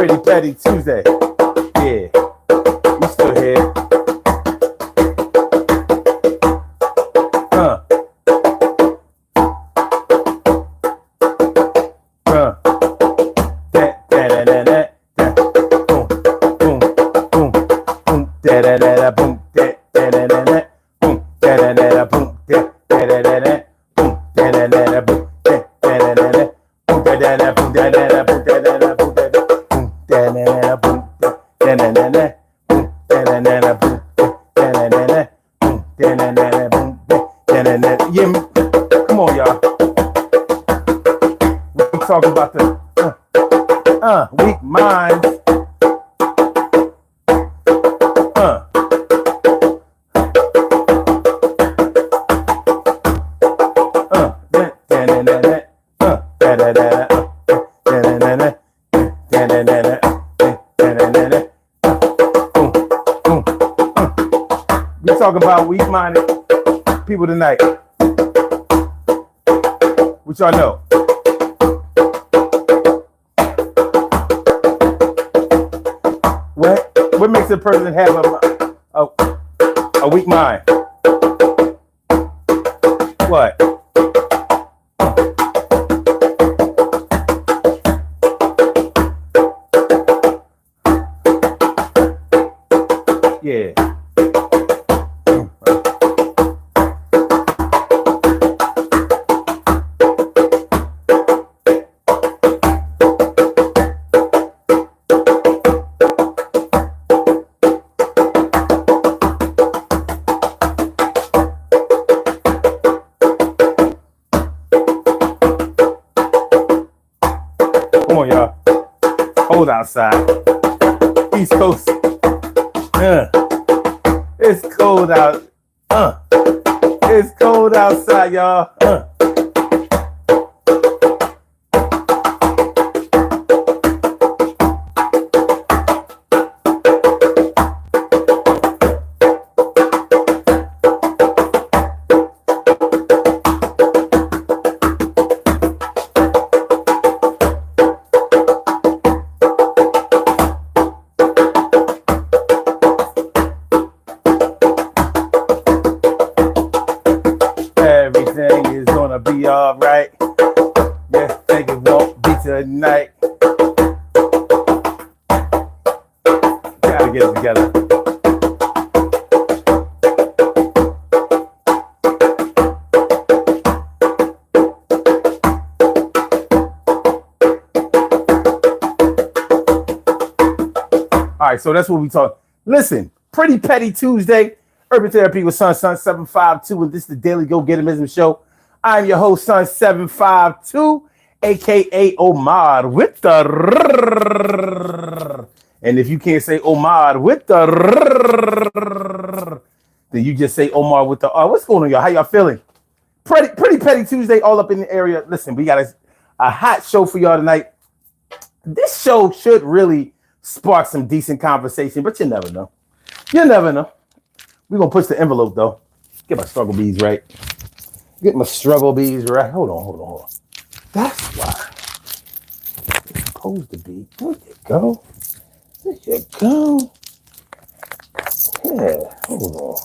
Pretty Petty Tuesday. Yeah, we still here. Come on, y'all. We talking about the weak minds. We talking about weak-minded people tonight. What y'all know? What makes a person have a weak mind? What? Yeah. Come on, y'all. Cold outside. East Coast. It's cold out. It's cold outside, y'all. Everything is gonna be alright. Yes, think it won't be tonight. Gotta get it together. Alright, so that's what we talk. Listen, Pretty Petty Tuesday. Urban Therapy with Sun 752, and this is the Daily Go Getimism Show. I'm your host, Sun 752, aka Omar with the and if you can't say Omar with the then you just say Omar with the What's going on, y'all? How y'all feeling? Pretty Petty Tuesday, all up in the area. Listen, we got a hot show for y'all tonight. This show should really spark some decent conversation, but you never know. You never know. We're going to push the envelope, though. Get my struggle bees right. Get my struggle bees right. Hold on. That's why it's supposed to be. There you go. Yeah, hold on.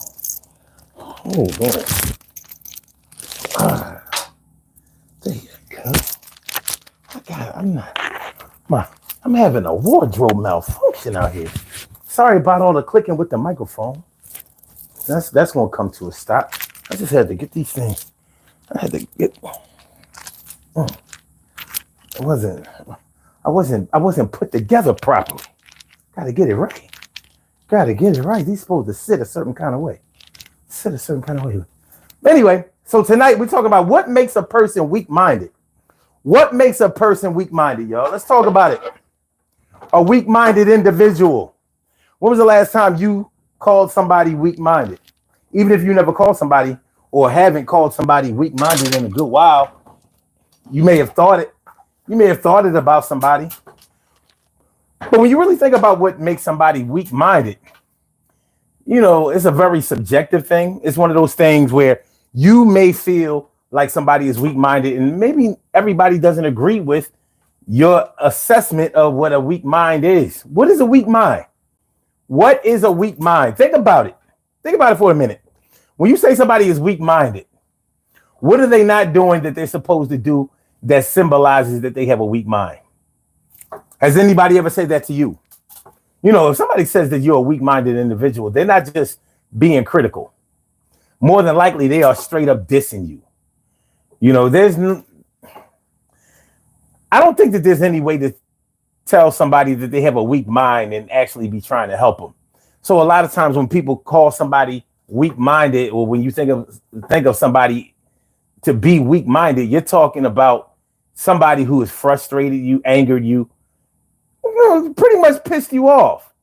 There you go. I'm having a wardrobe malfunction out here. Sorry about all the clicking with the microphone. That's gonna come to a stop. I just had to get these things. I had to get. I wasn't put together properly. Gotta get it right. These supposed to sit a certain kind of way. But anyway, so tonight we're talking about what makes a person weak-minded. What makes a person weak-minded, y'all? Let's talk about it. A weak-minded individual. When was the last time you called somebody weak-minded? Even if you never called somebody or haven't called somebody weak-minded in a good while, you may have thought it. You may have thought it about somebody. But when you really think about what makes somebody weak-minded, you know, it's a very subjective thing. It's one of those things where you may feel like somebody is weak-minded and maybe everybody doesn't agree with your assessment of what a weak mind is. What is a weak mind? What is a weak mind? Think about it. Think about it for a minute. When you say somebody is weak-minded, what are they not doing that they're supposed to do that symbolizes that they have a weak mind? Has anybody ever said that to you? You know, if somebody says that you're a weak-minded individual, they're not just being critical. More than likely, they are straight up dissing you. You know, I don't think that there's any way to tell somebody that they have a weak mind and actually be trying to help them. So a lot of times when people call somebody weak-minded, or when you think of somebody to be weak-minded, you're talking about somebody who has frustrated you, angered you, pretty much pissed you off.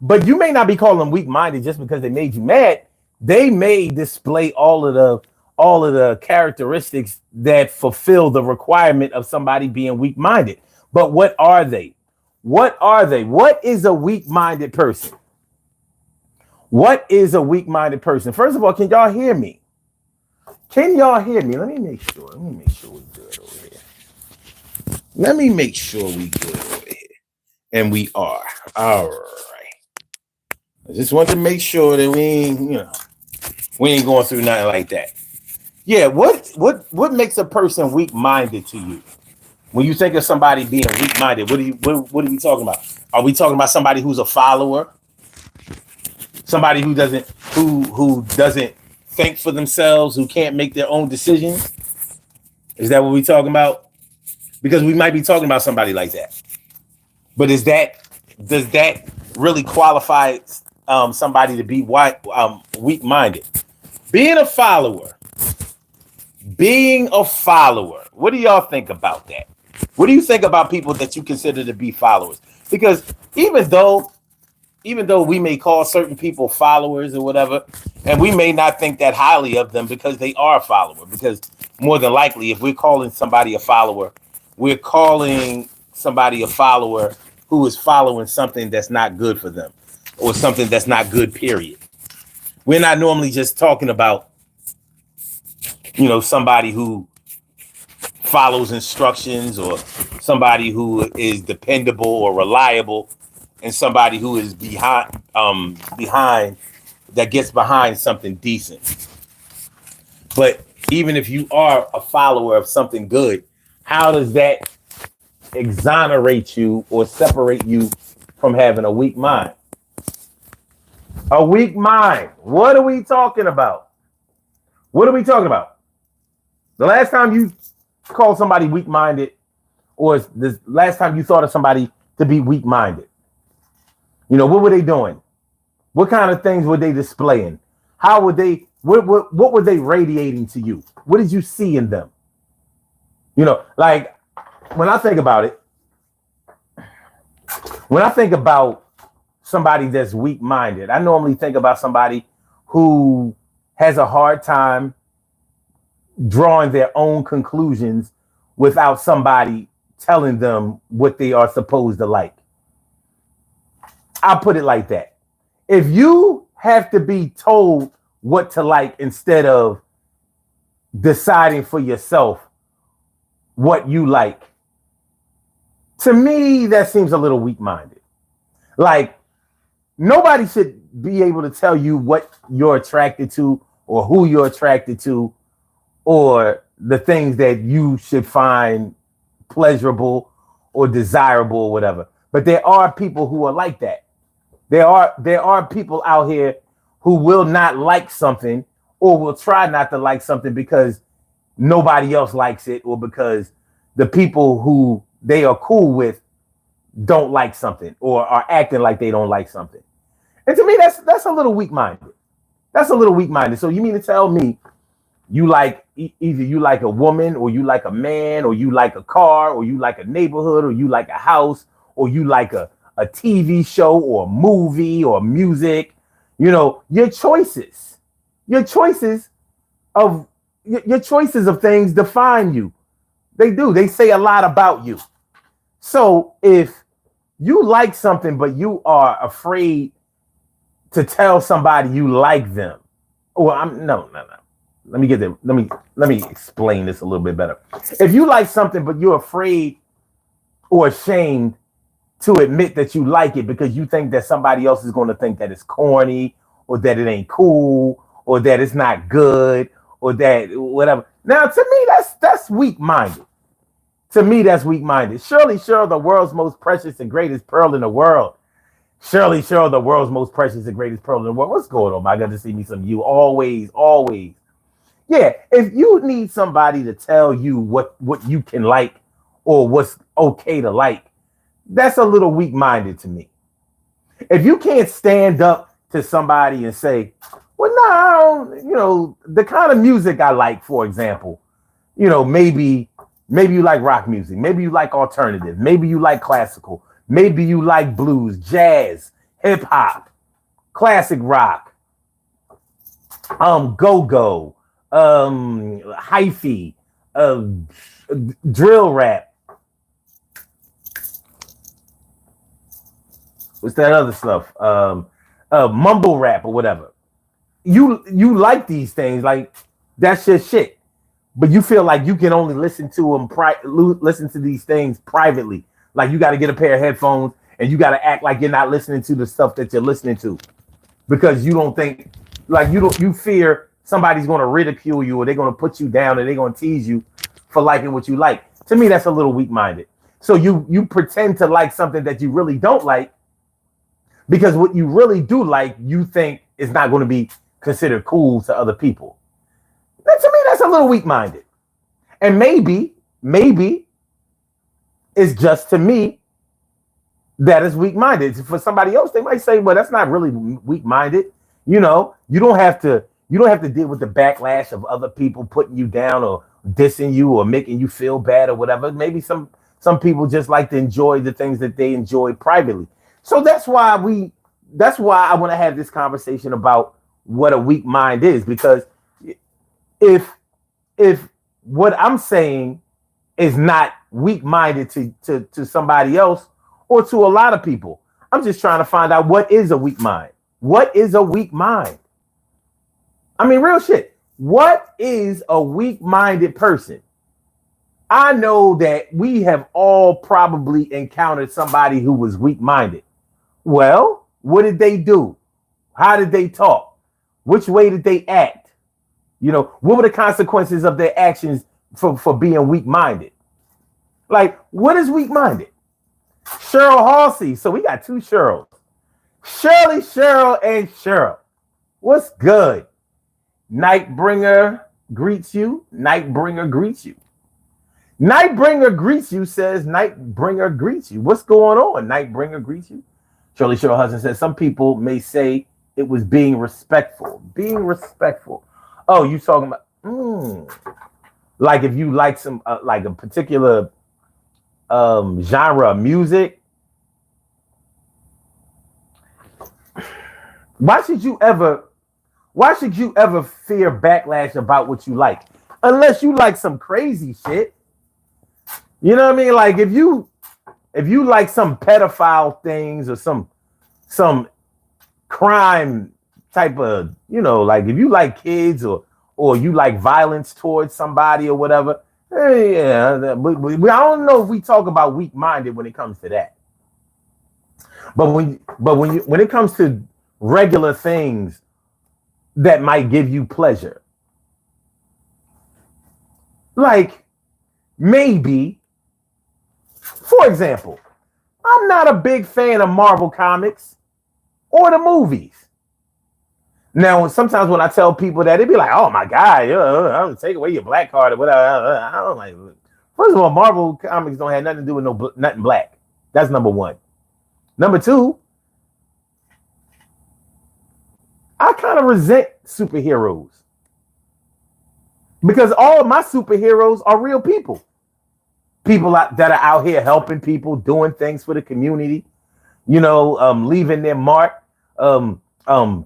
But you may not be calling them weak-minded just because they made you mad. They may display all of the characteristics that fulfill the requirement of somebody being weak-minded. But what are they? What are they? What is a weak-minded person? What is a weak-minded person? First of all, can y'all hear me? Can y'all hear me? Let me make sure we're good over here. Let me make sure we good over here. And we are. All right. I just want to make sure that we ain't going through nothing like that. Yeah, what makes a person weak-minded to you? When you think of somebody being weak-minded, what are we talking about? Are we talking about somebody who's a follower? Somebody who doesn't think for themselves, who can't make their own decisions? Is that what we're talking about? Because we might be talking about somebody like that. But does that really qualify somebody to be weak-minded? Being a follower. What do y'all think about that? What do you think about people that you consider to be followers? Because even though we may call certain people followers or whatever, and we may not think that highly of them because they are a follower, because more than likely, if we're calling somebody a follower, we're calling somebody a follower who is following something that's not good for them or something that's not good, period. We're not normally just talking about, somebody who follows instructions or somebody who is dependable or reliable and somebody who is behind that gets behind something decent. But even if you are a follower of something good, how does that exonerate you or separate you from having a weak mind? A weak mind. What are we talking about? What are we talking about? The last time you called somebody weak-minded, or the last time you thought of somebody to be weak-minded, what were they doing? What kind of things were they displaying? How would they? What were they radiating to you? What did you see in them? Like when I think about it, when I think about somebody that's weak-minded, I normally think about somebody who has a hard time drawing their own conclusions without somebody telling them what they are supposed to like. I'll put it like that. If you have to be told what to like instead of deciding for yourself what you like, to me, that seems a little weak-minded. Like, nobody should be able to tell you what you're attracted to or who you're attracted to or the things that you should find pleasurable or desirable or whatever. But there are people who are like that. There are people out here who will not like something or will try not to like something because nobody else likes it or because the people who they are cool with don't like something or are acting like they don't like something. And to me, that's a little weak-minded. That's a little weak-minded. So you mean to tell me you like either you like a woman or you like a man or you like a car or you like a neighborhood or you like a house or you like a TV show or a movie or music, your choices of things define you. They do. They say a lot about you. So if you like something, but you are afraid to tell somebody you like them, no. Let me get there. Let me explain this a little bit better. If you like something, but you're afraid or ashamed to admit that you like it because you think that somebody else is going to think that it's corny or that it ain't cool or that it's not good or that whatever. Now, to me, that's weak-minded. To me, that's weak-minded. Surely, the world's most precious and greatest pearl in the world. Surely, the world's most precious and greatest pearl in the world. What's going on? I got to see me some you. Always. Yeah, if you need somebody to tell you what you can like or what's okay to like, that's a little weak-minded to me. If you can't stand up to somebody and say, well, no, I don't, the kind of music I like, for example, maybe you like rock music, maybe you like alternative, maybe you like classical, maybe you like blues, jazz, hip hop, classic rock, go-go, hyphy, drill rap. What's that other stuff? Mumble rap or whatever. You like these things, like that's your shit. But you feel like you can only listen to them, listen to these things privately. Like you got to get a pair of headphones and you got to act like you're not listening to the stuff that you're listening to because you don't think, like you fear somebody's going to ridicule you or they're going to put you down or they're going to tease you for liking what you like. To me, that's a little weak-minded. So you pretend to like something that you really don't like because what you really do like, you think is not going to be considered cool to other people. That, to me, that's a little weak-minded. And maybe it's just to me that is weak-minded. For somebody else, they might say, well, that's not really weak-minded. You don't have to deal with the backlash of other people putting you down or dissing you or making you feel bad or whatever. Maybe some people just like to enjoy the things that they enjoy privately. So that's why I want to have this conversation about what a weak mind is, because if what I'm saying is not weak-minded to somebody else or to a lot of people, I'm just trying to find out what is a weak mind. What is a weak mind? I mean, real shit. What is a weak-minded person? I know that we have all probably encountered somebody who was weak-minded. Well, what did they do? How did they talk? Which way did they act? What were the consequences of their actions for being weak-minded? Like, what is weak-minded? Cheryl Halsey. So we got two Cheryls. Shirley, Cheryl, and Cheryl. What's good? Nightbringer greets you. Nightbringer greets you. Nightbringer greets you says Nightbringer greets you. What's going on? Nightbringer greets you. Shirley Cheryl Hudson says some people may say it was being respectful. Being respectful. Oh, you talking about like if you like some like a particular genre of music. Why should you ever fear backlash about what you like? Unless you like some crazy shit. You know what I mean? Like if you like some pedophile things or some crime type of, like if you like kids or you like violence towards somebody or whatever, yeah, but I don't know if we talk about weak-minded when it comes to that. But when it comes to regular things that might give you pleasure, like maybe, for example, I'm not a big fan of Marvel comics or the movies. Now, sometimes when I tell people that, they be like, "Oh my God, I'll take away your black card or whatever." I don't like. First of all, Marvel comics don't have nothing to do with nothing black. That's number one. Number two, I kind of resent superheroes because all of my superheroes are real people. People that are out here helping people, doing things for the community, leaving their mark,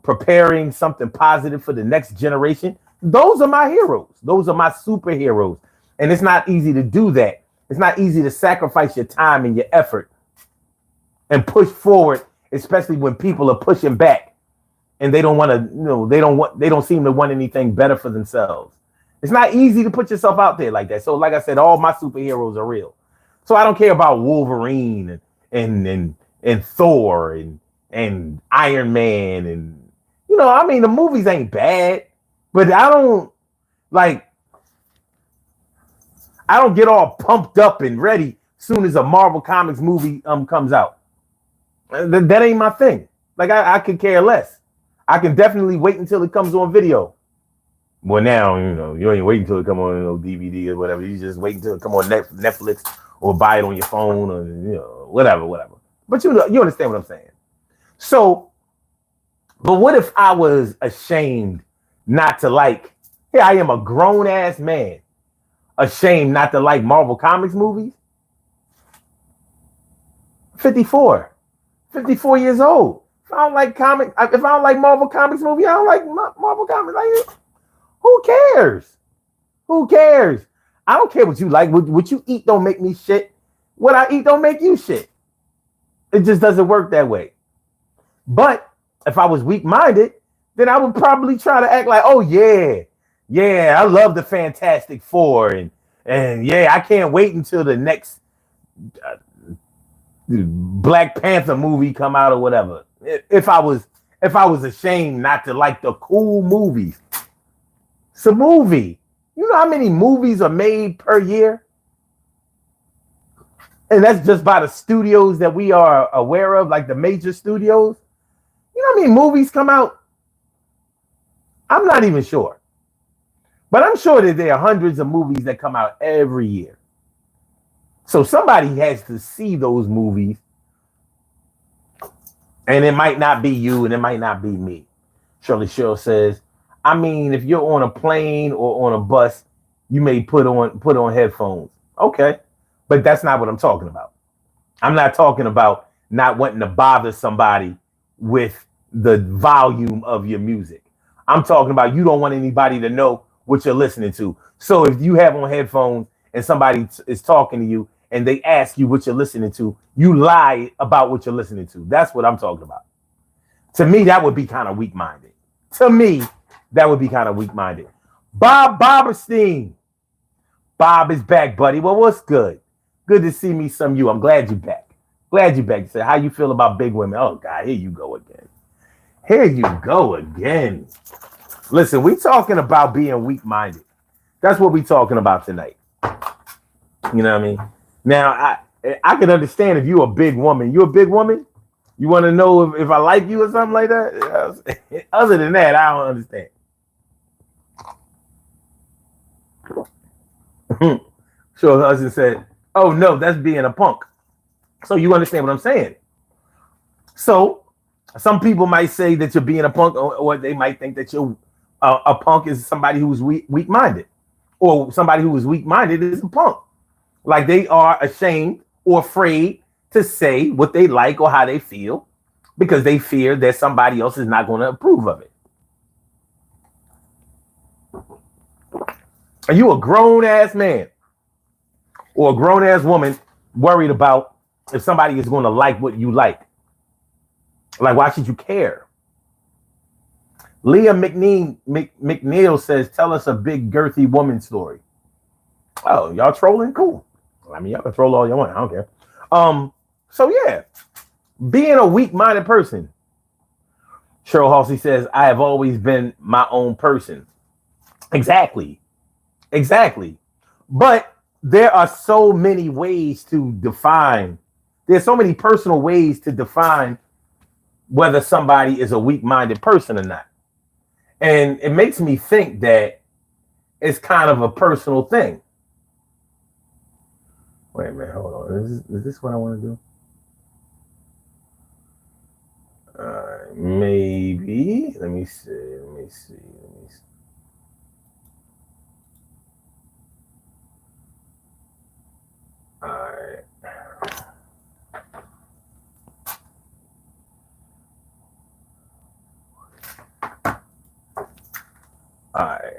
preparing something positive for the next generation. Those are my heroes. Those are my superheroes. And it's not easy to do that. It's not easy to sacrifice your time and your effort and push forward, especially when people are pushing back and they don't want to, they don't seem to want anything better for themselves. It's not easy to put yourself out there like that. So like I said, all my superheroes are real. So I don't care about Wolverine and Thor and Iron Man and I mean the movies ain't bad, but like I don't get all pumped up and ready soon as a Marvel Comics movie comes out. That ain't my thing. Like I could care less. I can definitely wait until it comes on video. Well, now you ain't waiting until it come on DVD or whatever. You just wait until it come on Netflix or buy it on your phone or whatever. But you understand what I'm saying. So, but what if I was ashamed not to like? Here I am, a grown ass man, ashamed not to like Marvel Comics movies. 54 years old. If I don't like Marvel Comics movie, I don't like Marvel Comics. Like, who cares? Who cares? I don't care what you like. What you eat don't make me shit. What I eat don't make you shit. It just doesn't work that way. But if I was weak-minded, then I would probably try to act like, oh yeah, I love the Fantastic Four, and yeah, I can't wait until the next Black Panther movie come out or whatever. If I was ashamed not to like the cool movies. It's a movie. You know how many movies are made per year? And that's just by the studios that we are aware of, like the major studios. You know how many movies come out? I'm not even sure. But I'm sure that there are hundreds of movies that come out every year. So somebody has to see those movies. And it might not be you and it might not be me. Shirley Cheryl says, I mean, if you're on a plane or on a bus, you may put on headphones. Okay. But that's not what I'm talking about. I'm not talking about not wanting to bother somebody with the volume of your music. I'm talking about you don't want anybody to know what you're listening to. So if you have on headphones and somebody is talking to you and they ask you what you're listening to, you lie about what you're listening to. That's what I'm talking about. To me, that would be kind of weak-minded. To me, that would be kind of weak-minded. Bob Boberstein. Bob is back, buddy. Well, what's good? Good to see me some you. I'm glad you're back. Glad you're back. Say, how you feel about big women? Oh, God, here you go again. Here you go again. Listen, we talking about being weak-minded. That's what we talking about tonight. You know what I mean? Now, I can understand if you're a big woman. You a big woman? You want to know if I like you or something like that? Other than that, I don't understand. So her husband said, oh, no, that's being a punk. So you understand what I'm saying? So some people might say that you're being a punk, or they might think that you're a punk is somebody who's weak-minded, or somebody who is weak-minded is a punk. Like they are ashamed or afraid to say what they like or how they feel because they fear that somebody else is not going to approve of it. Are you a grown-ass man or a grown-ass woman worried about if somebody is going to like what you like? Like, why should you care? Leah McNeil says, tell us a big girthy woman story. Oh, y'all trolling? Cool. I mean, y'all can troll all you want. I don't care. So yeah, being a weak-minded person. Cheryl Halsey says, I have always been my own person. Exactly. But there are so many ways to define. There's so many personal ways to define whether somebody is a weak-minded person or not. And it makes me think that it's kind of a personal thing. Wait a minute, hold on. Is this what I want to do? Maybe. Let me see. All right. All right.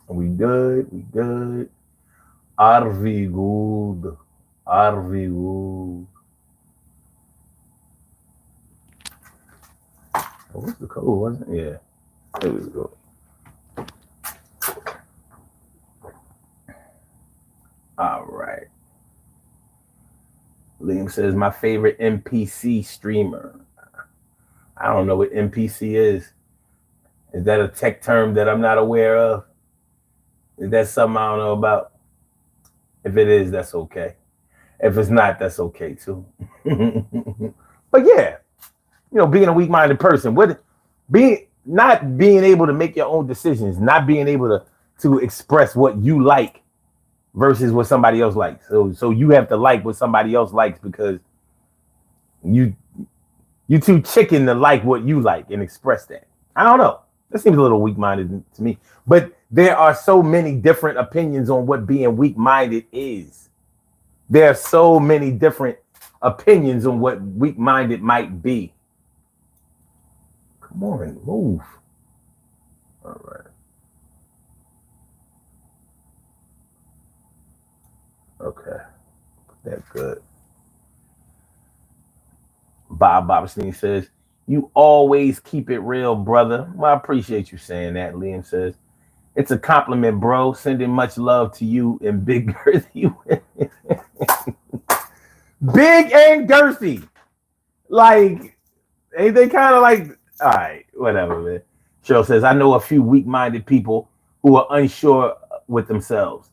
We good. Are we good? What was the code? Wasn't it? Yeah. It was good. All right. Liam says, my favorite NPC streamer. I don't know what NPC is. Is that a tech term that I'm not aware of? Is that something I don't know about? If it is, that's okay. If it's not, that's okay too. But yeah, being a weak-minded person, not being able to make your own decisions, not being able to express what you like versus what somebody else likes. So you have to like what somebody else likes because you too chicken to like what you like and express that. I don't know. That seems a little weak-minded to me. But there are so many different opinions on what being weak-minded is. There are so many different opinions on what weak-minded might be. Come on, move. All right. Okay. That's good. Bob Bobstein says, you always keep it real, brother. Well, I appreciate you saying that. Liam says, it's a compliment, bro. Sending much love to you and Big Girthy. Big and girthy. Like, ain't they kind of like, all right, whatever, man. Cheryl says, I know a few weak-minded people who are unsure with themselves.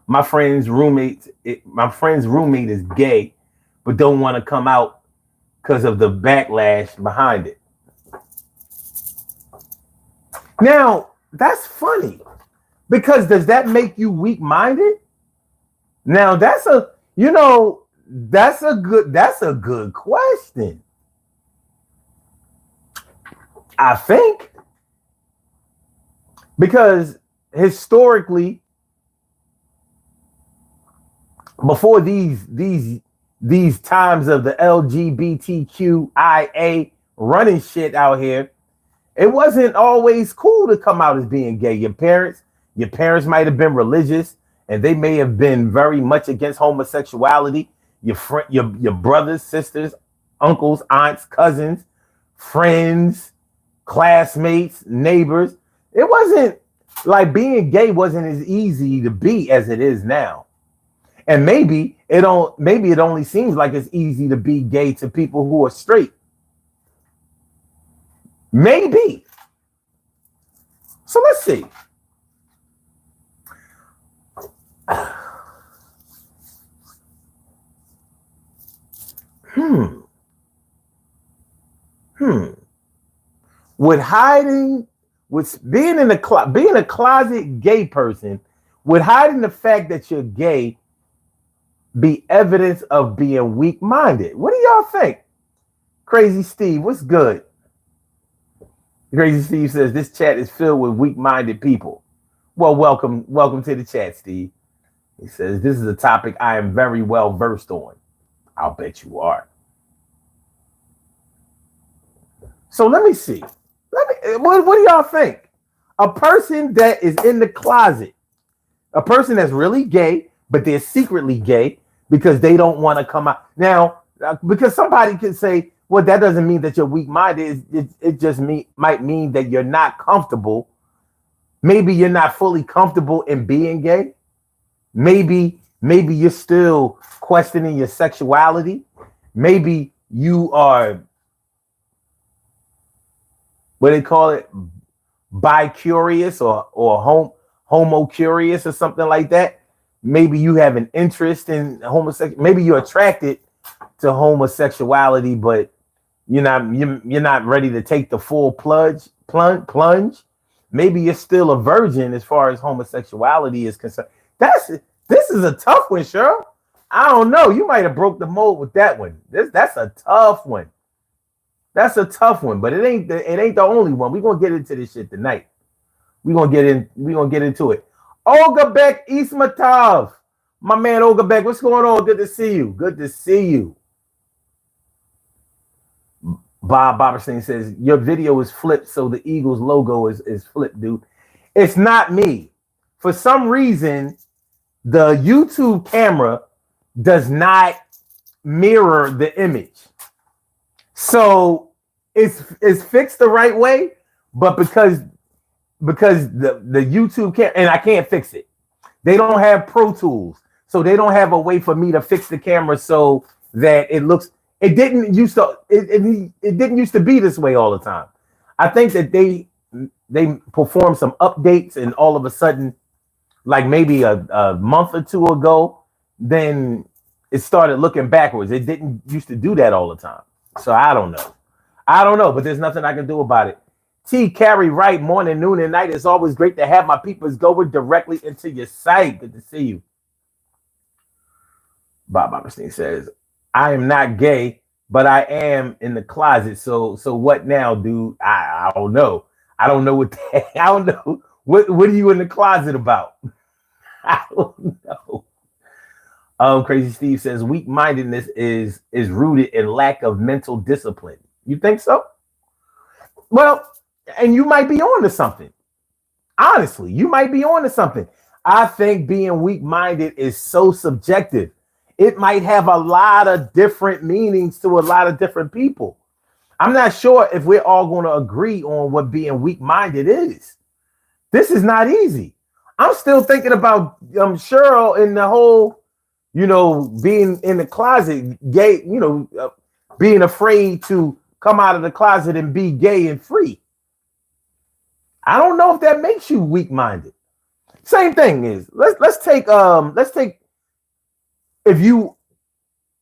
My friend's roommate is gay, but don't want to come out because of the backlash behind it. Now, that's funny. Because does that make you weak-minded? Now, that's a good question. I think. Because historically, before these times of the LGBTQIA running shit out here, it wasn't always cool to come out as being gay. Your parents might have been religious and they may have been very much against homosexuality. Your brothers, sisters, uncles, aunts, cousins, friends, classmates, neighbors. It wasn't like being gay wasn't as easy to be as it is now. And maybe it only seems like it's easy to be gay to people who are straight. Maybe. So let's see. Being a closet gay person, would hiding the fact that you're gay be evidence of being weak-minded? What do y'all think? Crazy Steve, what's good? Crazy Steve says this chat is filled with weak-minded people. Well, welcome to the chat, Steve. He says this is a topic I am very well versed on. I'll bet you are. So let me see. What do y'all think? A person that is in the closet, a person that's really gay, but they're secretly gay because they don't want to come out. Now, because somebody could say, well, that doesn't mean that you're weak-minded. It just might mean that you're not comfortable. Maybe you're not fully comfortable in being gay. Maybe you're still questioning your sexuality. Maybe you are, what do they call it? Bi-curious or homo-curious or something like that. Maybe you have an interest in homosexuality. Maybe you're attracted to homosexuality, but you're not ready to take the full plunge. Maybe you're still a virgin as far as homosexuality is concerned. This is a tough one, Cheryl. I don't know. You might have broke the mold with that one. That's a tough one. That's a tough one, but it ain't the only one. We're gonna get into this shit tonight. We're gonna get into it. Olga Beck Ismatov. My man Olga Beck, what's going on? Good to see you. Good to see you. Bob Boberstein says your video is flipped, so the Eagles logo is flipped, dude. It's not me. For some reason, the YouTube camera does not mirror the image. So it's fixed the right way, but because the YouTube can't, and I can't fix it. They don't have Pro Tools, so they don't have a way for me to fix the camera so that it looks. It didn't used to. It didn't used to be this way all the time. I think that they performed some updates, and all of a sudden, like maybe a month or two ago, then it started looking backwards. It didn't used to do that all the time. So I don't know, but there's nothing I can do about it. T. Carry Wright, morning, noon, and night. It's always great to have my peoples going directly into your site. Good to see you. Bob Opperstein says, I am not gay, but I am in the closet. So what now, dude? I don't know. I don't know what I don't know. What are you in the closet about? I don't know. Crazy Steve says weak-mindedness is rooted in lack of mental discipline. You think so? Well, and you might be on to something. Honestly, you might be on to something. I think being weak-minded is so subjective. It might have a lot of different meanings to a lot of different people. I'm not sure if we're all going to agree on what being weak-minded is. This is not easy. I'm still thinking about Cheryl and the whole, being in the closet, gay, being afraid to come out of the closet and be gay and free. I don't know if that makes you weak-minded. Same thing is, let's take if you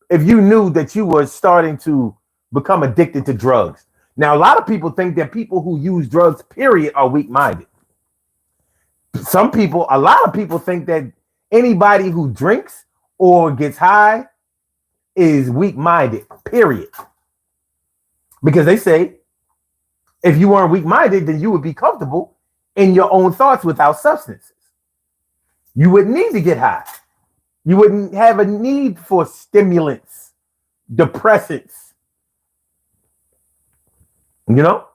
knew that you were starting to become addicted to drugs. Now, a lot of people think that people who use drugs, period, are weak-minded. A lot of people think that anybody who drinks or gets high is weak-minded, period. Because they say, if you weren't weak-minded, then you would be comfortable in your own thoughts without substances. You wouldn't need to get high. You wouldn't have a need for stimulants, depressants. Now,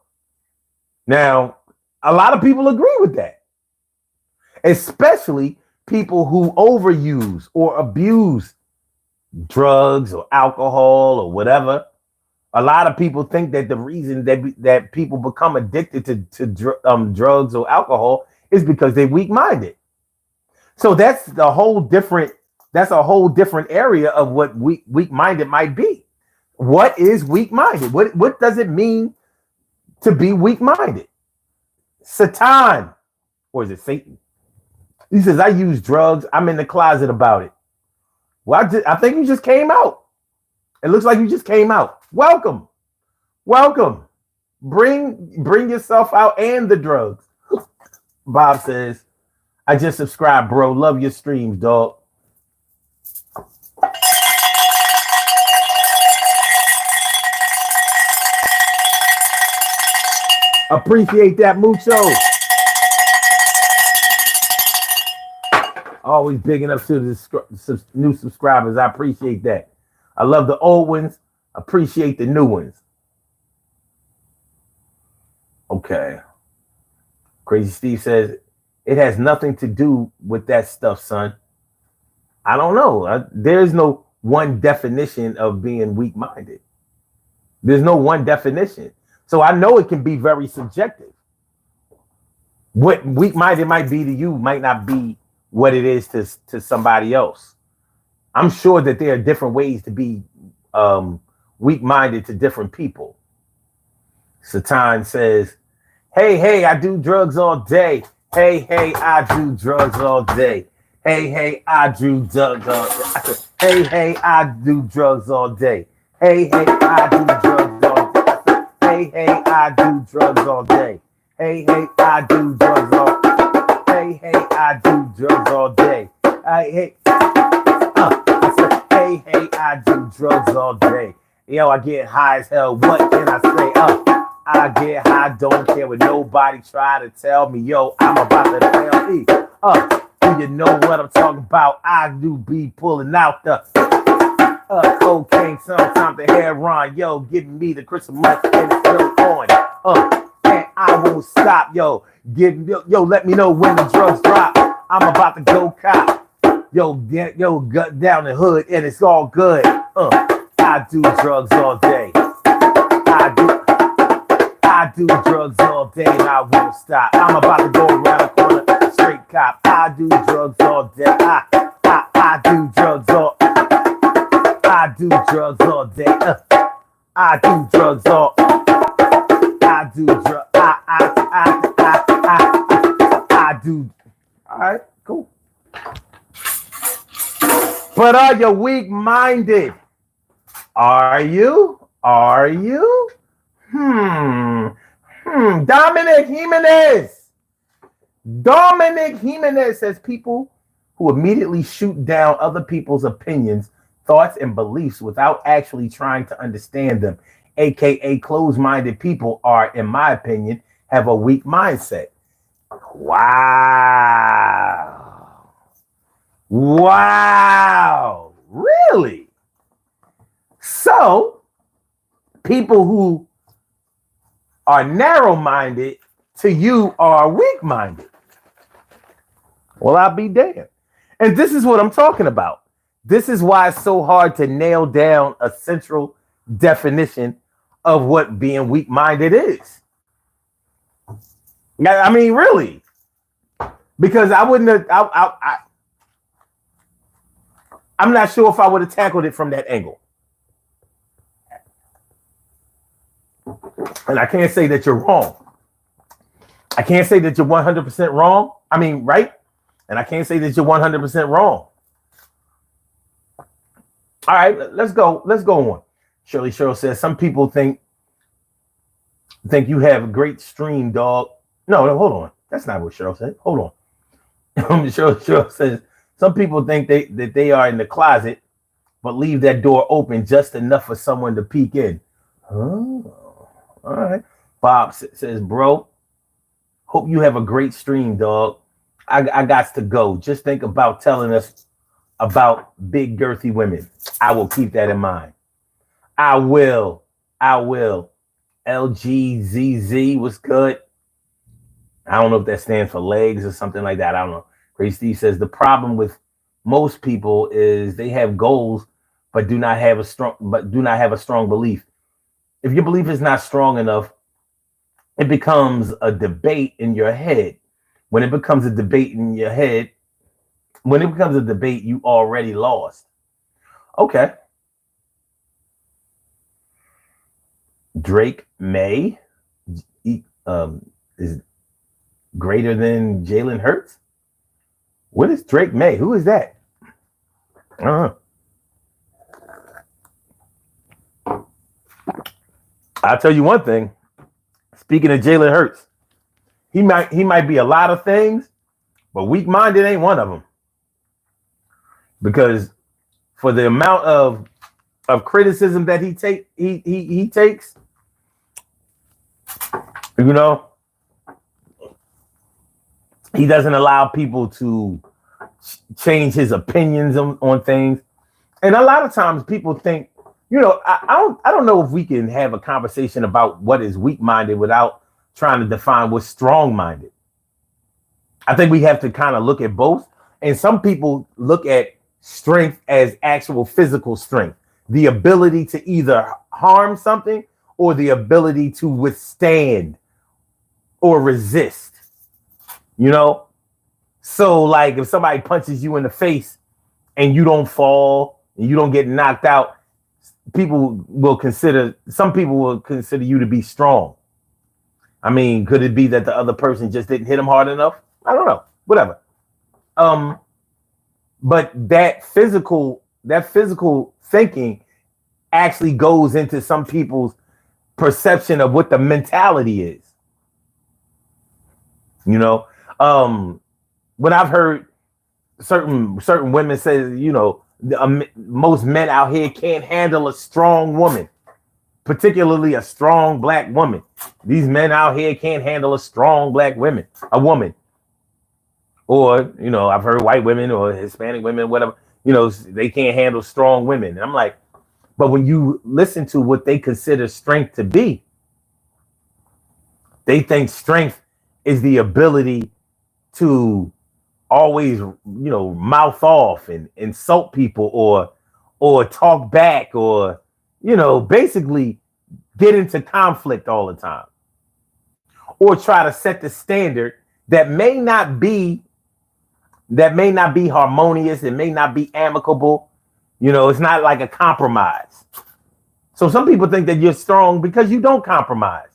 a lot of people agree with that, especially people who overuse or abuse drugs or alcohol or whatever. A lot of people think that the reason that people become addicted to drugs or alcohol is because they're weak-minded. So that's a whole different area of what weak-minded might be. What is weak-minded? What does it mean to be weak-minded? Satan, or is it Satan? He says, I use drugs. I'm in the closet about it. Well, I think you just came out. It looks like you just came out. Welcome. Bring yourself out and the drugs. Bob says, I just subscribed, bro. Love your streams, dog. Appreciate that mucho. Always bigging up to the new subscribers. I appreciate that. I love the old ones. Appreciate the new ones. Okay. Crazy Steve says, it has nothing to do with that stuff, son. I don't know. There's no one definition of being weak-minded. There's no one definition. So I know it can be very subjective. What weak-minded might be to you might not be what it is to somebody else. I'm sure that there are different ways to be weak-minded to different people. Satan says, hey, I do drugs all day. Hey, I do drugs all day. Hey, I do drugs all day. Hey, I do drugs all day. Hey, I do drugs all day. Hey, I do drugs all day. Hey, I do drugs all day. Hey, I do drugs all day. I do drugs all day. Yo, I get high as hell. What can I say? I get high, don't care what nobody try to tell me. Yo, I'm about to tell me. Do you know what I'm talking about? I do be pulling out the cocaine, sometimes the heroin. Yo, giving me the Christmas and it's still on. And I won't stop. Yo, let me know when the drugs drop. I'm about to go cop. Yo, gut down the hood, and it's all good. I do drugs all day. I I do drugs all day and I won't stop. I'm about to go around the corner, straight cop. I do drugs all day. I do drugs all. I do drugs all day. I do drugs all. I do drugs. I do. All right, cool. But are you weak-minded? Are you? Are you? Dominic Jimenez says people who immediately shoot down other people's opinions, thoughts, and beliefs without actually trying to understand them, aka closed-minded people, are, in my opinion, have a weak mindset. Wow. Really? So, people who are narrow-minded to you are weak-minded. Well, I'll be damned. And this is what I'm talking about. This is why it's so hard to nail down a central definition of what being weak-minded is. I mean, really. Because I wouldn't have, I'm not sure if I would have tackled it from that angle. And I can't say that you're wrong. I can't say that you're 100% wrong. I mean, right? And I can't say that you're 100% wrong. All right, let's go on. Shirley Cheryl says, some people think you have a great stream, dog. No, hold on. That's not what Cheryl said. Hold on. Cheryl says, some people think that they are in the closet, but leave that door open just enough for someone to peek in. Oh, all right. Bob says, bro, hope you have a great stream, dog. I got to go. Just think about telling us about big girthy women. I will keep that in mind. I will. LGZZ was good. I don't know if that stands for legs or something like that. I don't know. Ray Steve says the problem with most people is they have goals, but do not have a strong belief. If your belief is not strong enough, it becomes a debate in your head. When it becomes a debate in your head, when it becomes a debate, you already lost. Okay. Drake May is greater than Jalen Hurts. What is Drake May? Who is that? I'll tell you one thing. Speaking of Jalen Hurts, he might be a lot of things, but weak-minded ain't one of them. Because for the amount of criticism that he takes, you know, he doesn't allow people to change his opinions on things. And a lot of times people think, you know, I don't know if we can have a conversation about what is weak-minded without trying to define what's strong-minded. I think we have to kind of look at both. And some people look at strength as actual physical strength, the ability to either harm something or the ability to withstand or resist, you know? So like if somebody punches you in the face and you don't fall and you don't get knocked out, some people will consider you to be strong. I mean, could it be that the other person just didn't hit him hard enough? I don't know. Whatever. But that physical thinking actually goes into some people's perception of what the mentality is. You know, when I've heard certain women say, you know, most men out here can't handle a strong woman, particularly a strong black woman. These men out here can't handle a strong woman. Or, you know, I've heard white women or Hispanic women, whatever, you know, they can't handle strong women. And I'm like, but when you listen to what they consider strength to be, they think strength is the ability to always, you know, mouth off and insult people or talk back or, you know, basically get into conflict all the time. or try to set the standard that may not be harmonious. It may not be amicable. You know, it's not like a compromise. So some people think that you're strong because you don't compromise,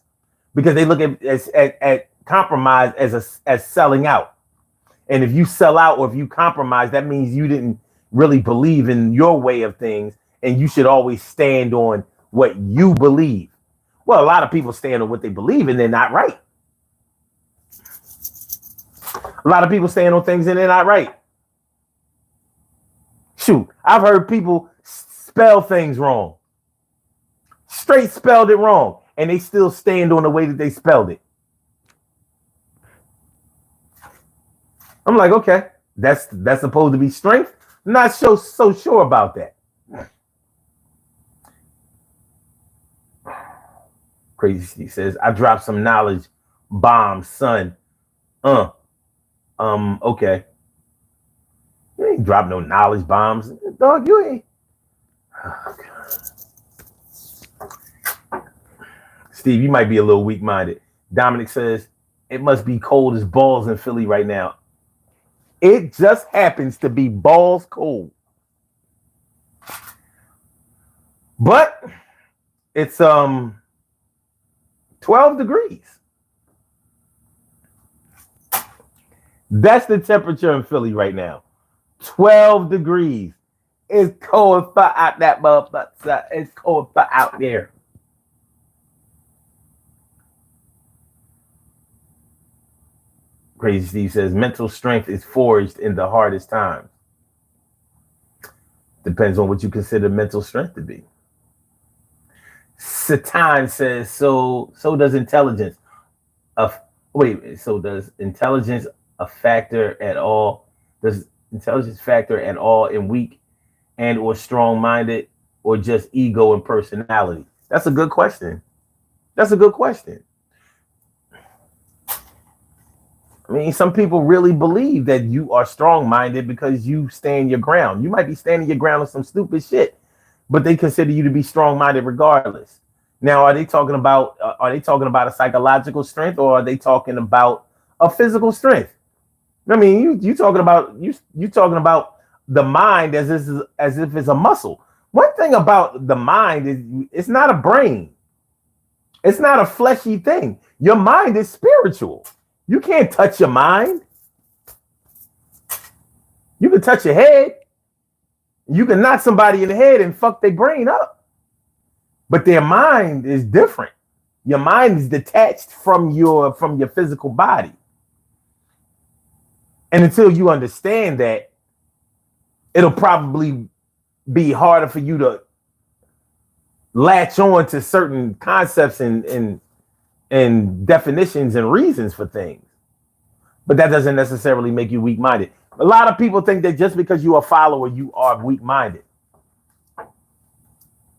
because they look at compromise as selling out. And if you sell out or if you compromise, that means you didn't really believe in your way of things, and you should always stand on what you believe. Well, a lot of people stand on what they believe and they're not right. A lot of people stand on things and they're not right. Shoot, I've heard people spell things wrong. Straight spelled it wrong, and they still stand on the way that they spelled it. I'm like, okay, that's supposed to be strength. I'm not so sure about that. Crazy Steve says, I dropped some knowledge bombs, son. Okay. You ain't drop no knowledge bombs. Dog, you ain't. Oh, Steve, you might be a little weak-minded. Dominic says, it must be cold as balls in Philly right now. It just happens to be balls cold. But it's 12 degrees. That's the temperature in Philly right now. 12 degrees. It's cold for out that motherfucker. It's cold for out there. Crazy Steve says, mental strength is forged in the hardest times. Depends on what you consider mental strength to be. Satan says, so does intelligence. So does intelligence a factor at all? Does intelligence factor at all in weak and or strong-minded, or just ego and personality? That's a good question. That's a good question. I mean, some people really believe that you are strong-minded because you stand your ground. You might be standing your ground on some stupid shit, but they consider you to be strong-minded regardless. Now, are they talking about a psychological strength, or are they talking about a physical strength? I mean, you talking about the mind as if it's a muscle. One thing about the mind is it's not a brain. It's not a fleshy thing. Your mind is spiritual. You can't touch your mind. You can touch your head. You can knock somebody in the head and fuck their brain up. But their mind is different. Your mind is detached from your physical body. And until you understand that, it'll probably be harder for you to latch on to certain concepts and definitions and reasons for things. But that doesn't necessarily make you weak-minded. A lot of people think that just because you're a follower, you are weak-minded.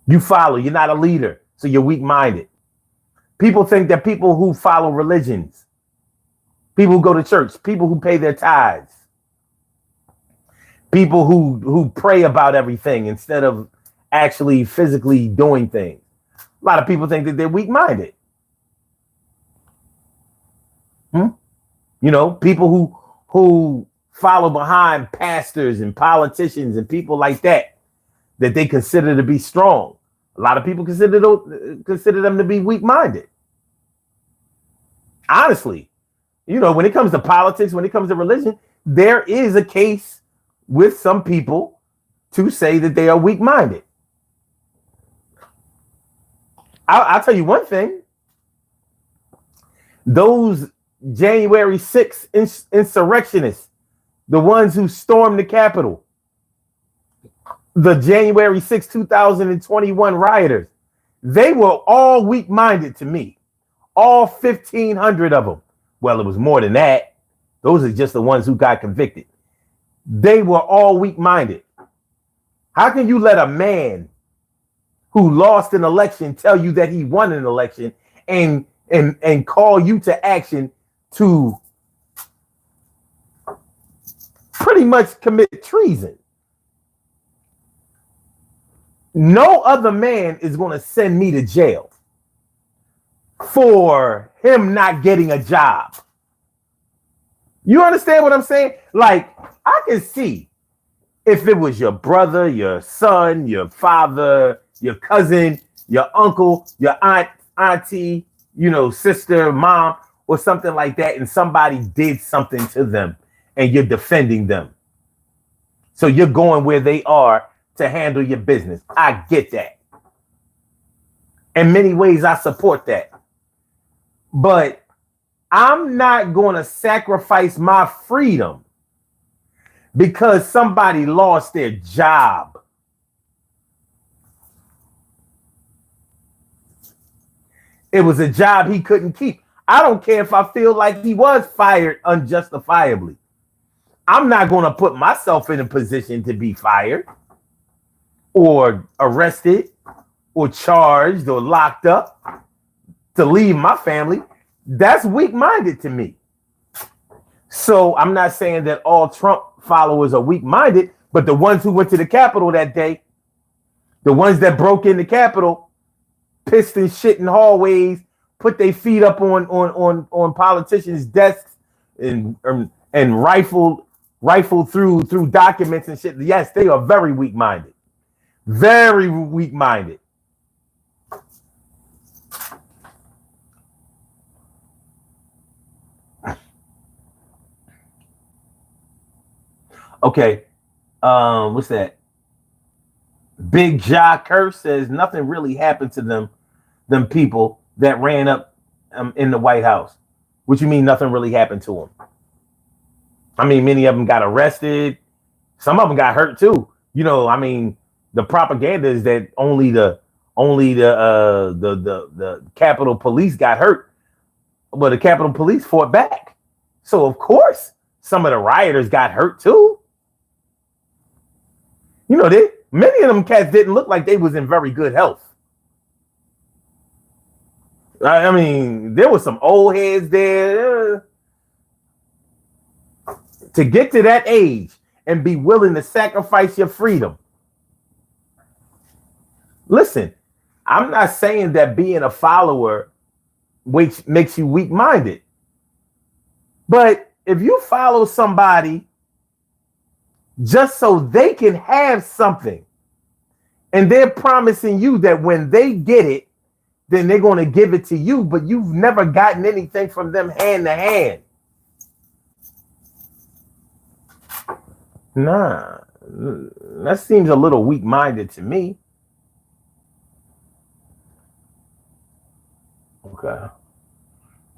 You follow, you're not a leader, so you're weak-minded. People think that people who follow religions, people who go to church, people who pay their tithes, people who pray about everything instead of actually physically doing things. A lot of people think that they're weak-minded. You know, people who follow behind pastors and politicians and people like that they consider to be strong. A lot of people consider them to be weak-minded. Honestly, you know, when it comes to politics, when it comes to religion, there is a case with some people to say that they are weak-minded. I'll tell you one thing. Those January 6th insurrectionists, the ones who stormed the Capitol, the January 6, 2021 rioters, they were all weak-minded to me. All 1,500 of them. Well, it was more than that. Those are just the ones who got convicted. They were all weak-minded. How can you let a man who lost an election tell you that he won an election and call you to action to pretty much commit treason? No other man is going to send me to jail for him not getting a job. You understand what I'm saying? Like, I can see if it was your brother, your son, your father, your cousin, your uncle, your aunt, auntie, sister, mom, or something like that, and somebody did something to them and you're defending them. So you're going where they are to handle your business. I get that. In many ways, I support that. But I'm not going to sacrifice my freedom because somebody lost their job. It was a job he couldn't keep. I don't care if I feel like he was fired unjustifiably. I'm not going to put myself in a position to be fired or arrested or charged or locked up to leave my family. That's weak-minded to me. So I'm not saying that all Trump followers are weak-minded, but the ones who went to the Capitol that day, the ones that broke in the Capitol, pissed and shit in hallways, put their feet up on politicians' desks and rifled through documents and shit. Yes, they are very weak-minded. Very weak-minded. Okay, what's that? Big Ja Curse says nothing really happened to them people that ran up in the White House. What you mean nothing really happened to them? I mean, many of them got arrested. Some of them got hurt too. The propaganda is that only the Capitol Police got hurt, but the Capitol Police fought back. So of course, some of the rioters got hurt too. Many of them cats didn't look like they was in very good health. I mean, there was some old heads there. To get to that age and be willing to sacrifice your freedom. Listen, I'm not saying that being a follower makes you weak-minded. But if you follow somebody just so they can have something, and they're promising you that when they get it, then they're going to give it to you, but you've never gotten anything from them hand to hand. Nah, that seems a little weak-minded to me. Okay.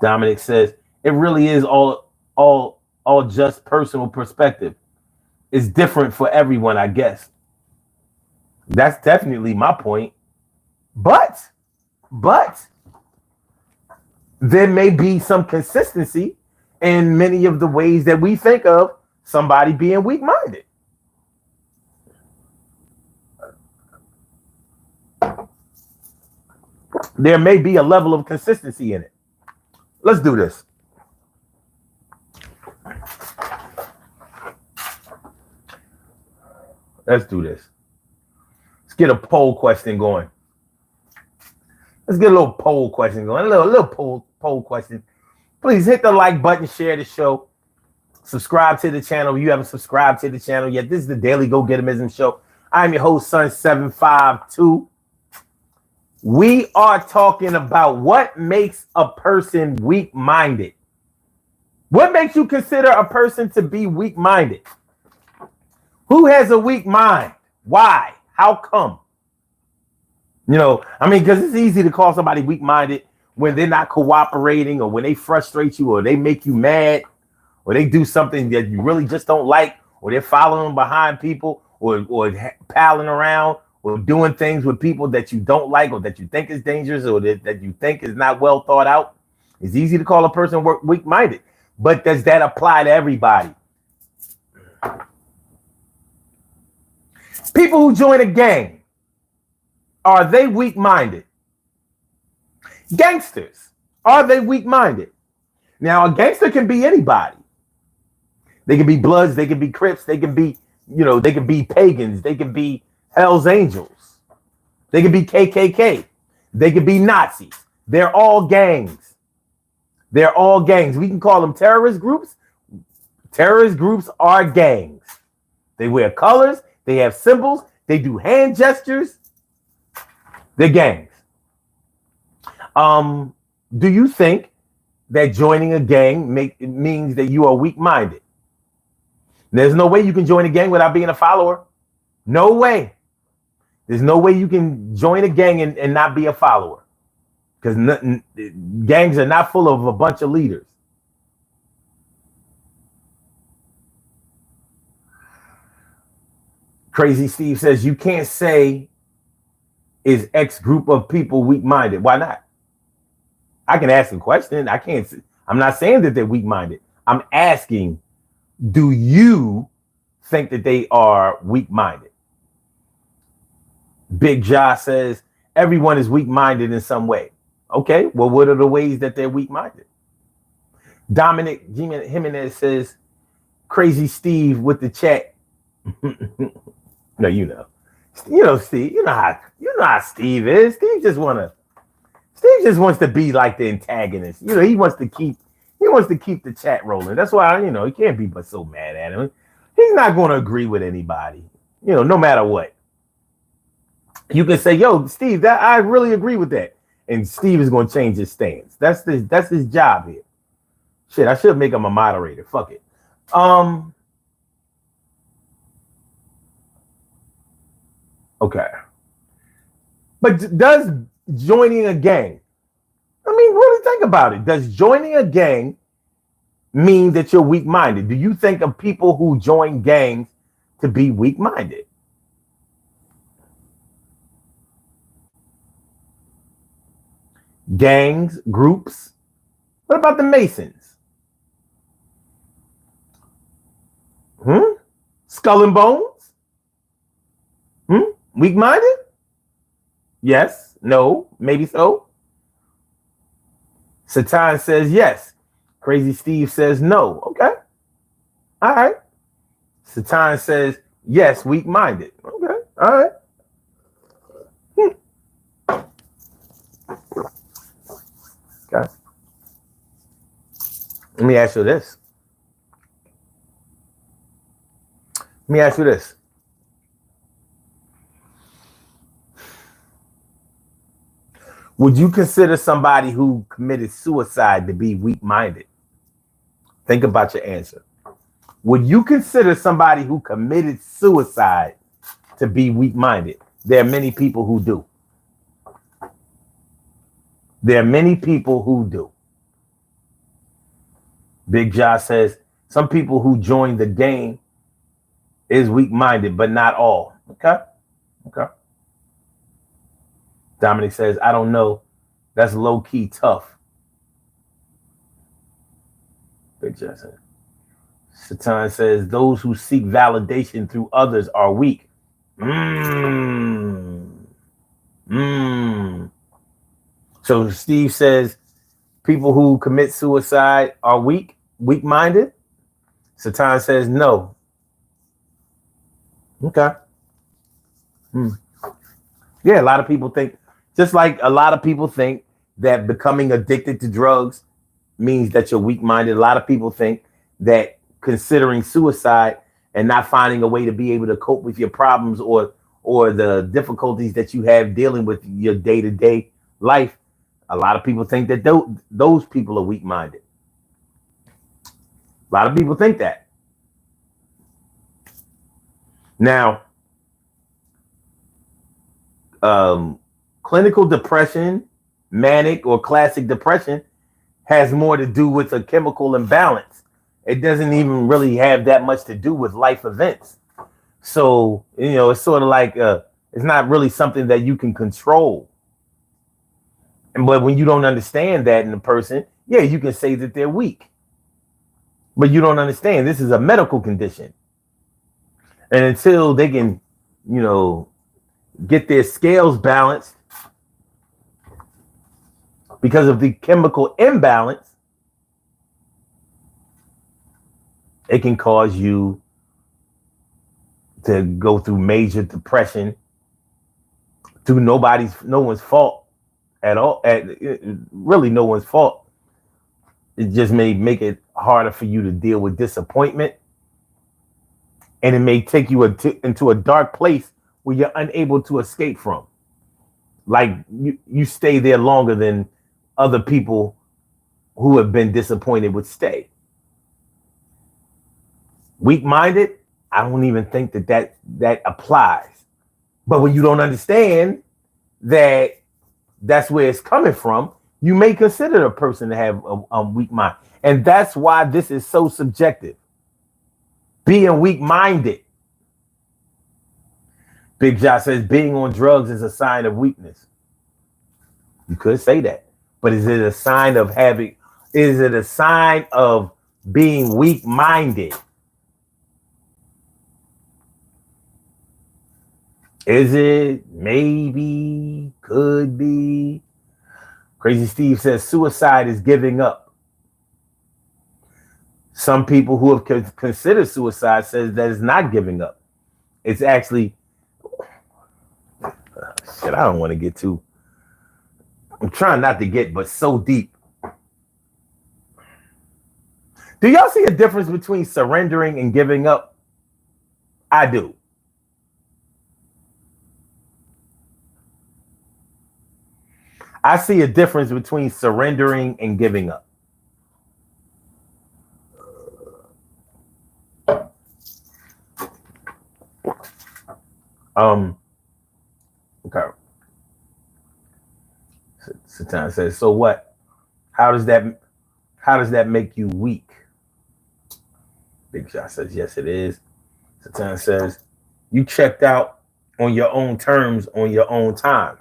Dominic says, it really is all just personal perspective. It's different for everyone, I guess. That's definitely my point. But there may be some consistency in many of the ways that we think of somebody being weak-minded. There may be a level of consistency in it. Let's do this. Let's do this. Let's get a poll question going. Let's get a little poll question going. A little poll question. Please hit the like button, share the show. Subscribe to the channel if you haven't subscribed to the channel yet. This is the Daily Go Getimism Show. I'm your host, Sun752. We are talking about what makes a person weak-minded. What makes you consider a person to be weak-minded? Who has a weak mind? Why? How come? Because it's easy to call somebody weak-minded when they're not cooperating, or when they frustrate you, or they make you mad, or they do something that you really just don't like, or they're following behind people, or palling around, or doing things with people that you don't like, or that you think is dangerous, or that you think is not well thought out. It's easy to call a person weak-minded. But does that apply to everybody? People who join a gang, are they weak-minded? Gangsters, are they weak-minded? Now, a gangster can be anybody. They can be Bloods, they can be Crips, they can be, they can be pagans, they can be Hell's Angels, they can be KKK, they can be Nazis, They're all gangs. They're all gangs. We can call them terrorist groups. Terrorist groups are gangs. They wear colors. They have symbols. They do hand gestures. They're gangs. Do you think that joining a gang means that you are weak-minded? There's no way you can join a gang without being a follower. No way. There's no way you can join a gang and not be a follower. Because gangs are not full of a bunch of leaders. Crazy Steve says, you can't say is X group of people weak-minded. Why not? I can ask a question. I'm not saying that they're weak-minded. I'm asking, do you think that they are weak-minded? Big Josh says, everyone is weak-minded in some way. Okay, well, what are the ways that they're weak-minded? Dominic Jimenez says, Crazy Steve with the chat. No, you know Steve. You know how Steve is. Steve just wants to be like the antagonist. You know, he wants to keep the chat rolling. That's why, he can't be but so mad at him. He's not going to agree with anybody. No matter what. You can say, "Yo, Steve, I really agree with that," and Steve is going to change his stance. That's his job here. Shit, I should make him a moderator. Fuck it. Okay. But does joining a gang, really think about it. Does joining a gang mean that you're weak-minded? Do you think of people who join gangs to be weak-minded? Gangs, groups. What about the Masons? Skull and Bones? Weak-minded? Yes, no, maybe so. Satan says yes. Crazy Steve says no. Okay. All right. Satan says yes, weak-minded. Okay. All right. Okay. Let me ask you this. Would you consider somebody who committed suicide to be weak-minded? Think about your answer. Would you consider somebody who committed suicide to be weak-minded? There are many people who do. Big Josh says, some people who join the gang is weak-minded, but not all. Okay. Dominic says, I don't know. That's low-key tough. Big Josh says. Satan says, those who seek validation through others are weak. So Steve says, people who commit suicide are weak-minded. Satan says no. Okay. Yeah, a lot of people think, just like a lot of people think that becoming addicted to drugs means that you're weak-minded. A lot of people think that considering suicide and not finding a way to be able to cope with your problems or the difficulties that you have dealing with your day-to-day life, a lot of people think that those people are weak-minded. A lot of people think that. Now, clinical depression, manic or classic depression has more to do with a chemical imbalance. It doesn't even really have that much to do with life events. So, it's sort of like it's not really something that you can control. But when you don't understand that in a person, yeah, you can say that they're weak. But you don't understand this is a medical condition. And until they can, get their scales balanced because of the chemical imbalance, it can cause you to go through major depression through no one's fault at all. Really no one's fault. It just may make it harder for you to deal with disappointment. And it may take you into a dark place where you're unable to escape from. Like you stay there longer than other people who have been disappointed would stay. Weak-minded, I don't even think that applies. But when you don't understand that that's where it's coming from, you may consider a person to have a weak mind. And that's why this is so subjective. Being weak-minded. Big Josh says being on drugs is a sign of weakness. You could say that. But is it a sign of being weak-minded? Is it? Maybe. Could be. Crazy Steve says suicide is giving up. Some people who have considered suicide says that it's not giving up. It's actually, shit, I don't want to get too, I'm trying not to get, but so deep. Do y'all see a difference between surrendering and giving up? I do. I see a difference between surrendering and giving up. Okay. Satan says, so what? How does that make you weak? Big Shot says, yes, it is. Satan says, you checked out on your own terms, on your own time.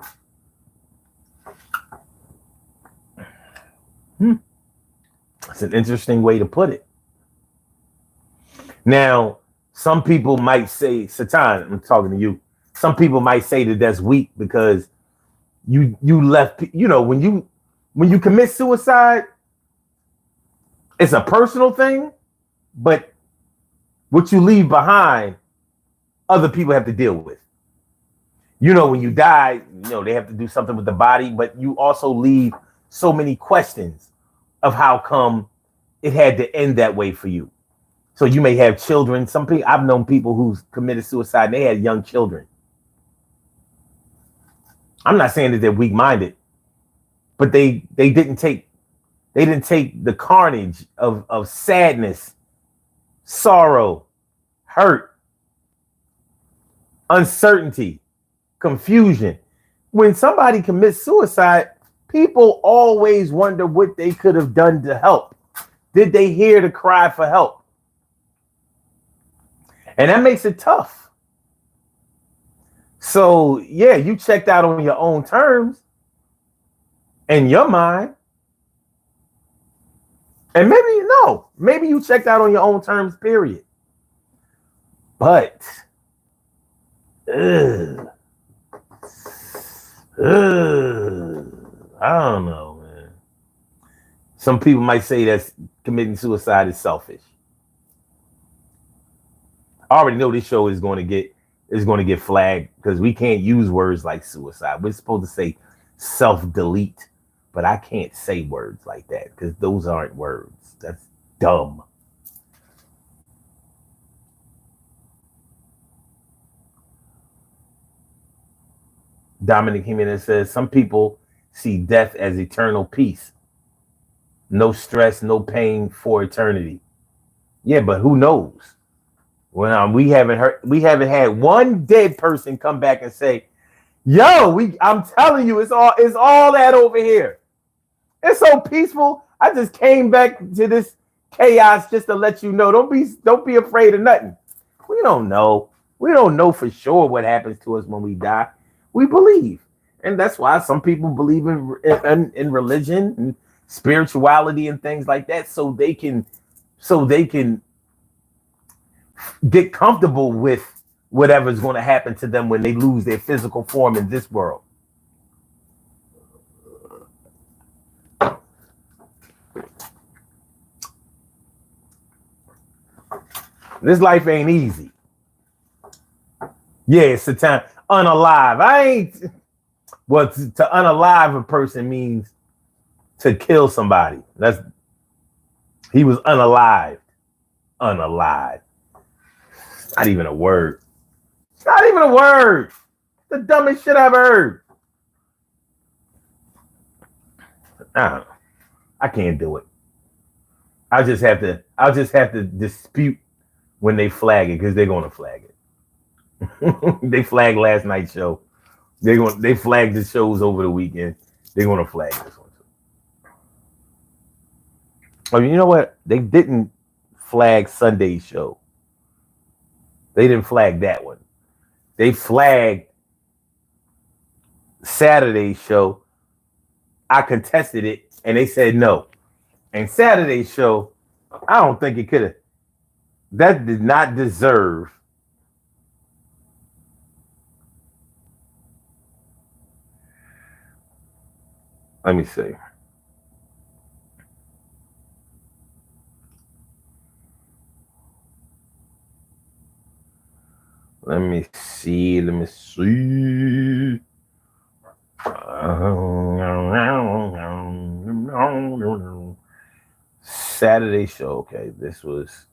That's an interesting way to put it. Now, some people might say, Satan, I'm talking to you. Some people might say that that's weak because you left, when you commit suicide, it's a personal thing, but what you leave behind, other people have to deal with. When you die, they have to do something with the body, but you also leave so many questions of how come it had to end that way for you. So you may have children. Some people, I've known people who's committed suicide and they had young children. I'm not saying that they're weak-minded, but they didn't take the carnage of sadness, sorrow, hurt, uncertainty, confusion. When somebody commits suicide, people always wonder what they could have done to help. Did they hear the cry for help? And that makes it tough. So, yeah, you checked out on your own terms in your mind. And maybe you checked out on your own terms, period. But, I don't know, man. Some people might say that committing suicide is selfish. I already know this show is going to get flagged because we can't use words like suicide. We're supposed to say self-delete, but I can't say words like that because those aren't words. That's dumb. Dominic Jimenez says some people see death as eternal peace. No stress, no pain for eternity. Yeah, but who knows? Well, we haven't had one dead person come back and say, yo, I'm telling you, it's all that over here. It's so peaceful. I just came back to this chaos just to let you know. Don't be afraid of nothing. We don't know. We don't know for sure what happens to us when we die. We believe. And that's why some people believe in religion and spirituality and things like that, so they can get comfortable with whatever's going to happen to them when they lose their physical form in this world. This life ain't easy. Yeah, it's the time. Unalive. Well, to unalive a person means to kill somebody. He was unalived. Unalive. Not even a word. Not even a word. The dumbest shit I've heard. I can't do it. I'll just have to dispute when they flag it, because they're gonna flag it. They flagged last night's show. They flagged the shows over the weekend. They're gonna flag this one too. Oh, you know what? They didn't flag Sunday's show. They didn't flag that one. They flagged Saturday's show. I contested it and they said no. And Saturday's show, I don't think it could have. That did not deserve. Let me see. Let me see. Saturday show. Okay, this was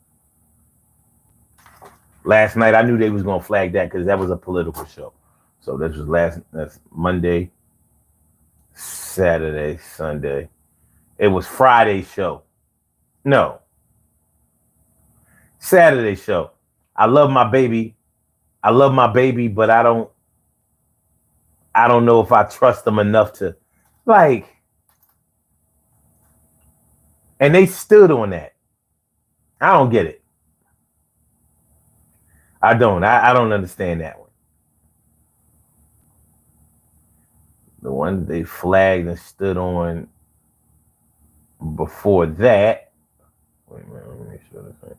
last night. I knew they was gonna flag that because that was a political show. So this was that's Monday, Saturday, Sunday. It was Friday's show. No. Saturday show. I love my baby, but I don't know if I trust them enough to, like, and they stood on that. I don't get it. I don't understand that one. The one they flagged and stood on before that. Wait a minute, let me make sure that's right.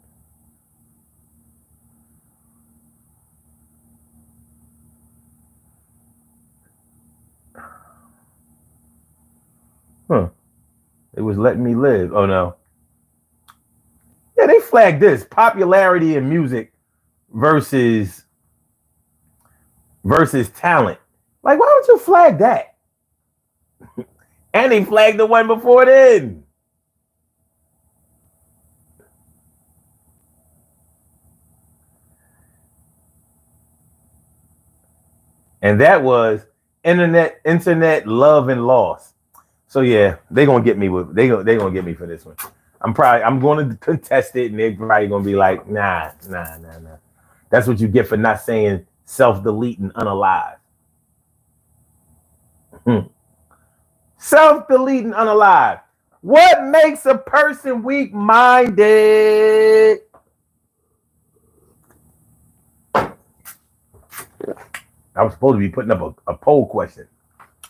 It was Letting Me Live. Oh no. Yeah, they flagged this popularity in music versus talent. Like, why don't you flag that? And they flagged the one before then. And that was internet love and loss. So yeah, they're gonna get me for this one. I'm going to contest it, and they're probably gonna be like, nah. That's what you get for not saying self-delete and unalive. Self-delete and unalive. What makes a person weak-minded? I was supposed to be putting up a poll question.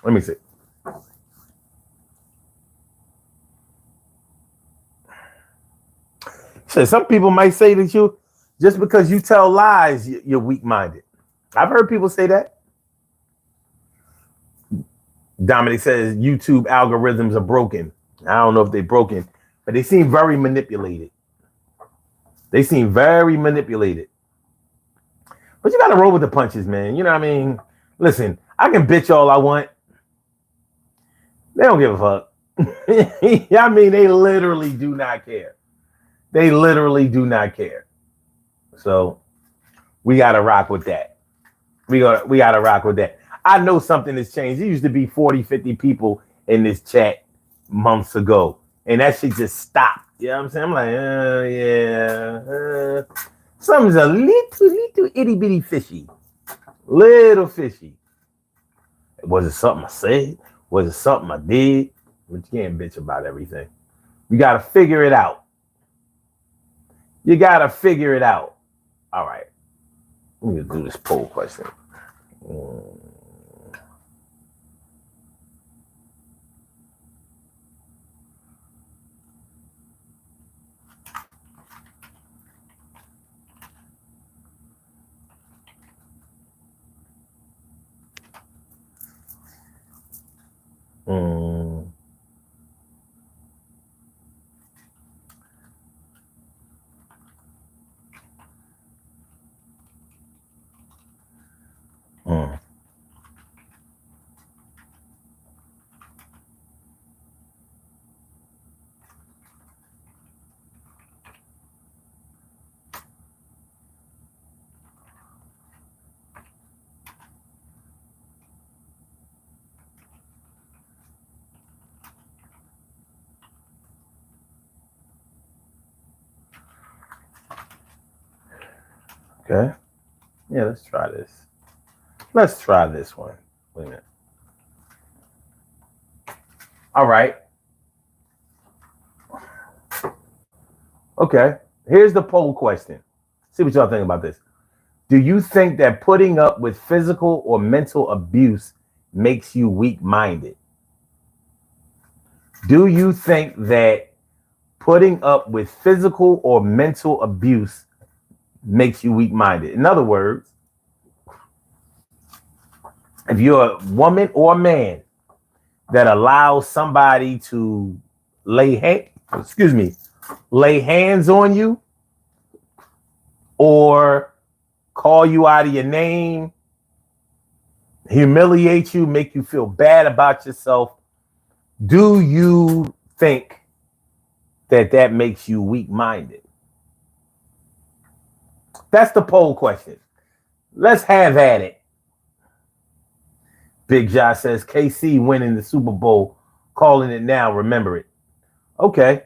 Let me see. So some people might say that you, just because you tell lies, you're weak-minded. I've heard people say that. Dominic says YouTube algorithms are broken. I don't know if they're broken, but they seem very manipulated. But you got to roll with the punches, man. You know what I mean? Listen, I can bitch all I want. They don't give a fuck. I mean, they literally do not care. So we got to rock with that. We got to rock with that. I know something has changed. There used to be 40, 50 people in this chat months ago, and that shit just stopped. You know what I'm saying? I'm like, something's a little itty bitty fishy. Little fishy. Was it something I said? Was it something I did? But you can't bitch about everything. You got to figure it out. All right. Let me do this poll question. Okay. Yeah, let's try this. Let's try this one. Wait a minute. All right. Okay. Here's the poll question. See what y'all think about this. Do you think that putting up with physical or mental abuse makes you weak-minded? Do you think that putting up with physical or mental abuse makes you weak-minded? In other words, if you're a woman or a man that allows somebody to lay hands on you or call you out of your name, humiliate you, make you feel bad about yourself, do you think that makes you weak-minded? That's the poll question. Let's have at it. Big Josh says KC winning the Super Bowl, calling it now, remember it. Okay.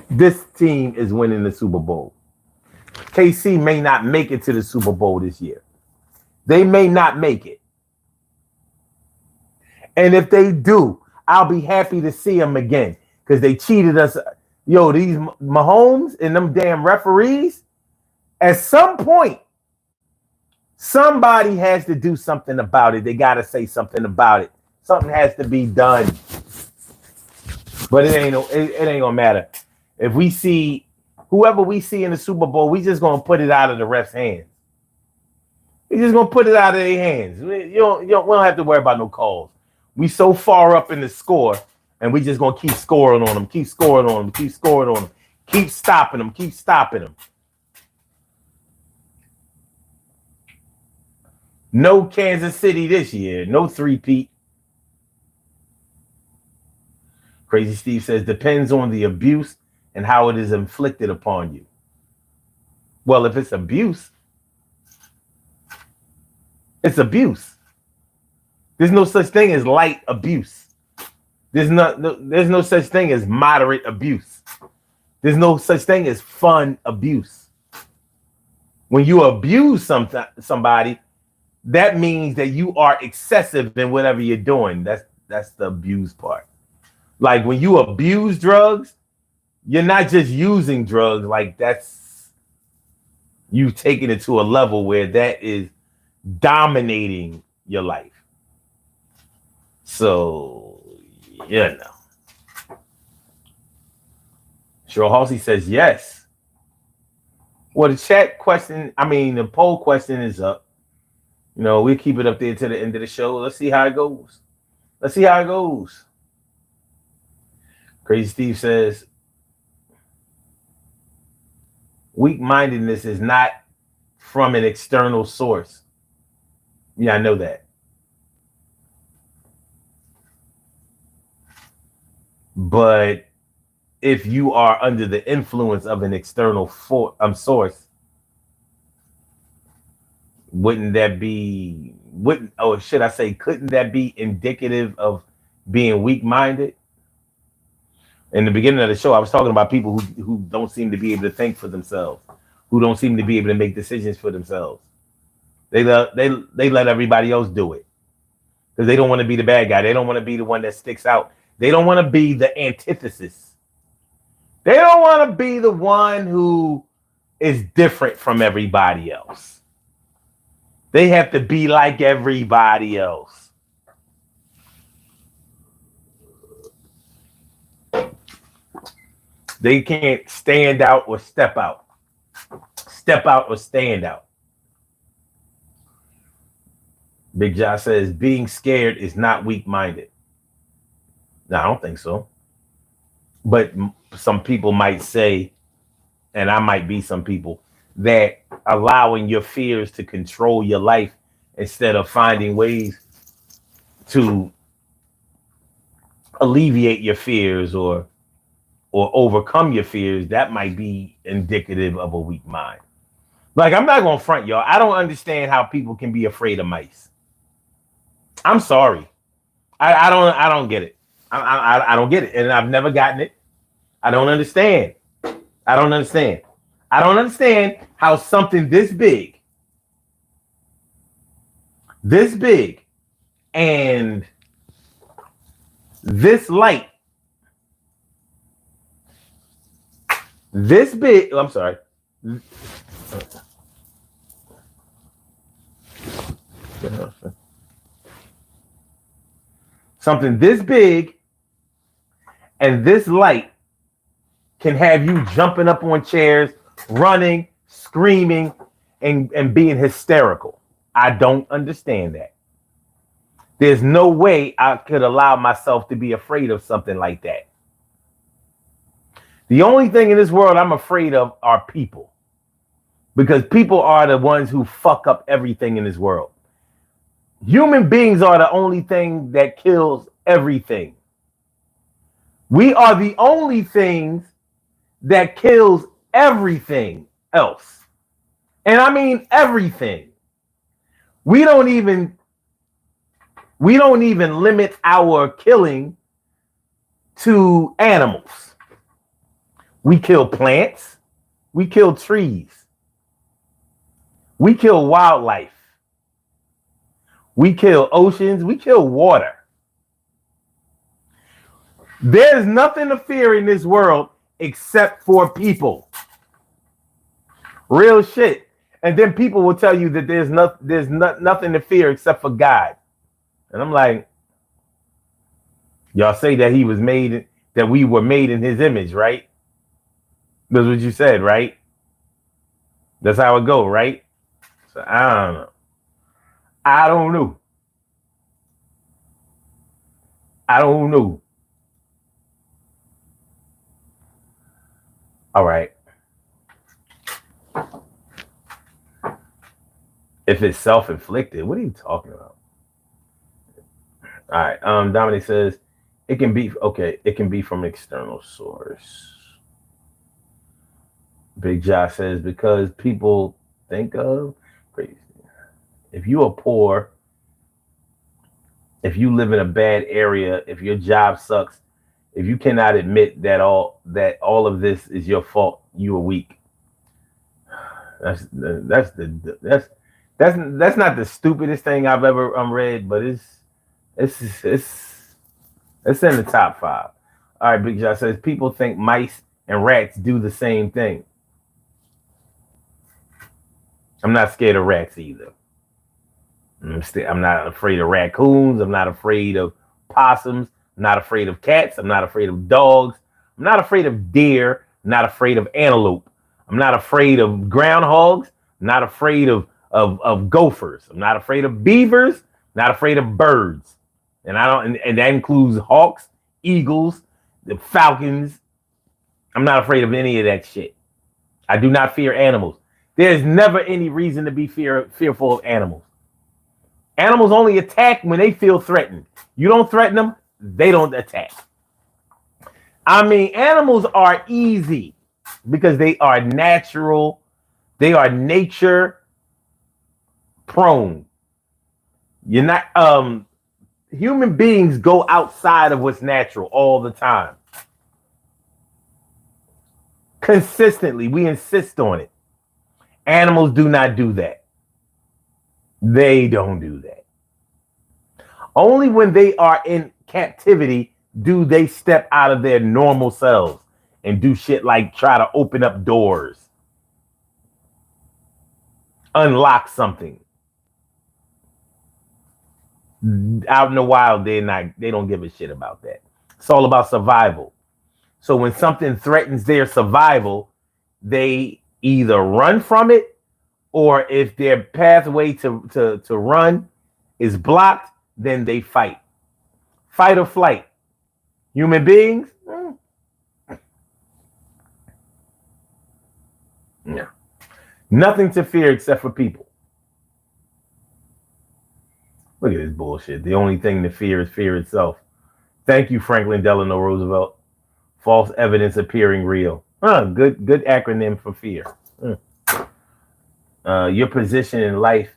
This team is winning the Super Bowl. KC may not make it to the Super Bowl this year. They may not make it. And if they do, I'll be happy to see them again because they cheated us. Yo, these Mahomes and them damn referees, at some point, somebody has to do something about it. They got to say something about it. Something has to be done. But it ain't gonna matter. If we see whoever we see in the Super Bowl, we just gonna put it out of the refs' hands. We just gonna put it out of their hands. We don't have to worry about no calls. We so far up in the score, and we just gonna keep scoring on them, keep scoring on them, keep scoring on them, keep stopping them, keep stopping them. No Kansas City this year, no three-peat. Crazy Steve says, depends on the abuse and how it is inflicted upon you. Well, if it's abuse, it's abuse. There's no such thing as light abuse. There's no such thing as moderate abuse. There's no such thing as fun abuse. When you abuse somebody, that means that you are excessive in whatever you're doing. That's the abuse part. Like when you abuse drugs, you're not just using drugs. Like that's you taking it to a level where that is dominating your life. So, you know. Cheryl Halsey says yes. Well, the poll question is up. You know, we'll keep it up there to the end of the show. Let's see how it goes. Crazy Steve says, weak-mindedness is not from an external source. Yeah, I know that. But if you are under the influence of an external source, couldn't that be indicative of being weak-minded? In the beginning of the show, I was talking about people who don't seem to be able to think for themselves, who don't seem to be able to make decisions for themselves. They let everybody else do it because they don't want to be the bad guy. They don't want to be the one that sticks out. They don't want to be the antithesis. They don't want to be the one who is different from everybody else. They have to be like everybody else. They can't stand out or step out. Step out or stand out. Big Josh says, being scared is not weak-minded. No, I don't think so. But some people might say, and I might be some people, that allowing your fears to control your life instead of finding ways to alleviate your fears or overcome your fears, that might be indicative of a weak mind. Like, I'm not gonna front y'all. I don't understand how people can be afraid of mice. I'm sorry. I don't get it. I don't get it, and I've never gotten it. I don't understand. I don't understand how something this big, and this light, this big, I'm sorry. Something this big and this light can have you jumping up on chairs, running, screaming, and being hysterical. I don't understand that. There's no way I could allow myself to be afraid of something like that. The only thing in this world I'm afraid of are people, because people are the ones who fuck up everything in this world. Human beings are the only thing that kills everything. We are the only things that kills everything else. And I mean everything. We don't even limit our killing to animals. We kill plants. We kill trees. We kill wildlife. We kill oceans. We kill water. There's nothing to fear in this world except for people. Real shit. And then people will tell you that there's nothing to fear except for God. And I'm like, y'all say that he was made, that we were made in his image, right? That's what you said, right? That's how it go, right? So I don't know. I don't know. All right. If it's self-inflicted, what are you talking about? All right. Dominic says it can be from external source. Big Josh says because people think of crazy. If you are poor, if you live in a bad area, if your job sucks, if you cannot admit that all of this is your fault, you are weak. That's not the stupidest thing I've ever read, but it's in the top 5. All right, Big Josh says people think mice and rats do the same thing. I'm not scared of rats either. I'm not afraid of raccoons. I'm not afraid of possums. I'm not afraid of cats. I'm not afraid of dogs. I'm not afraid of deer. I'm not afraid of antelope. I'm not afraid of groundhogs. I'm not afraid of gophers. I'm not afraid of beavers. I'm not afraid of birds. And that includes hawks, eagles, the falcons. I'm not afraid of any of that shit. I do not fear animals. There's never any reason to be fearful of animals. Animals only attack when they feel threatened. You don't threaten them, they don't attack. I mean, animals are easy because they are natural. They are nature prone. You're not human beings go outside of what's natural all the time. Consistently, we insist on it. Animals do not do that. They don't do that. Only when they are in captivity do they step out of their normal selves and do shit like try to open up doors, unlock something. Out in the wild, they don't give a shit about that. It's all about survival. So when something threatens their survival, they either run from it, or if their pathway to run is blocked, then they fight. Fight or flight. Human beings? No. Nothing to fear except for people. Look at this bullshit. The only thing to fear is fear itself. Thank you, Franklin Delano Roosevelt. False evidence appearing real. Good acronym for fear. Your position in life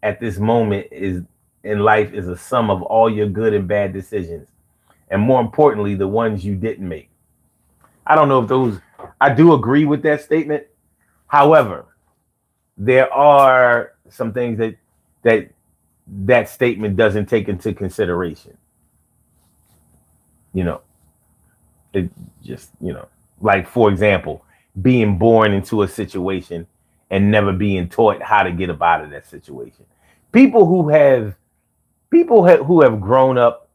at this moment is a sum of all your good and bad decisions, and more importantly, the ones you didn't make. I don't know if I do agree with that statement, However, there are some things that that statement doesn't take into consideration. You know, it just, like, for example, being born into a situation and never being taught how to get up out of that situation. People who have grown up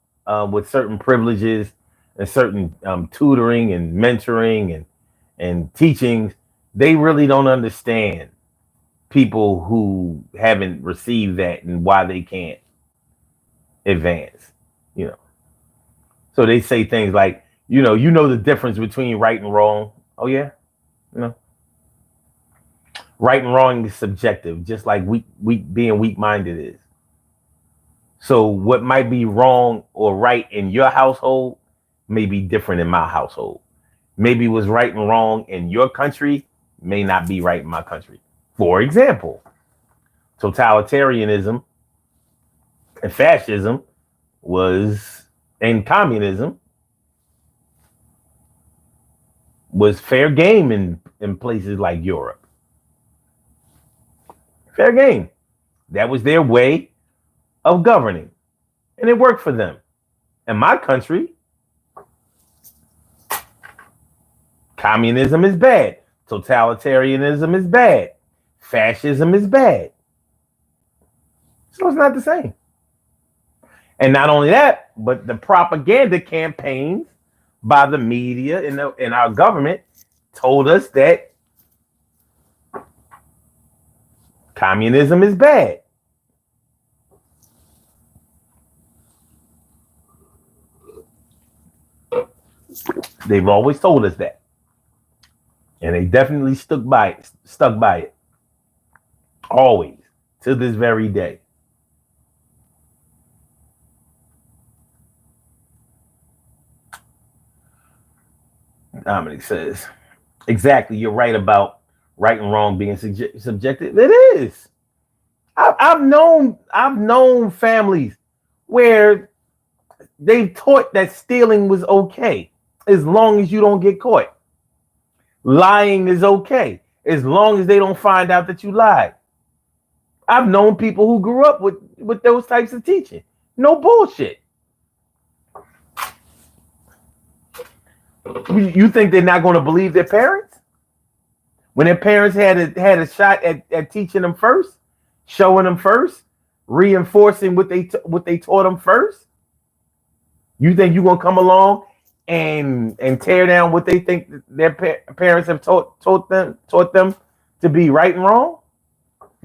with certain privileges and certain tutoring and mentoring and teachings, they really don't understand people who haven't received that and why they can't advance. You know, so they say things like, you know the difference between right and wrong. Oh yeah, right and wrong is subjective, just like being weak-minded is. So what might be wrong or right in your household may be different in my household. Maybe what's right and wrong in your country may not be right in my country. For example, totalitarianism and fascism and communism was fair game in places like Europe. Fair game. That was their way of governing, and it worked for them. In my country, communism is bad. Totalitarianism is bad. Fascism is bad. So it's not the same. And not only that, but the propaganda campaigns by the media and our government told us that communism is bad. They've always told us that. And they definitely stuck by it. Always, to this very day. Dominic says, exactly, you're right about right and wrong being subjective. It is. I've known families where they've taught that stealing was okay as long as you don't get caught. Lying is okay as long as they don't find out that you lied. I've known people who grew up with those types of teaching. No bullshit. You think they're not going to believe their parents? When their parents had a shot at teaching them first, showing them first, reinforcing what they taught them first? You think you're going to come along and tear down what they think their parents have taught them to be right and wrong?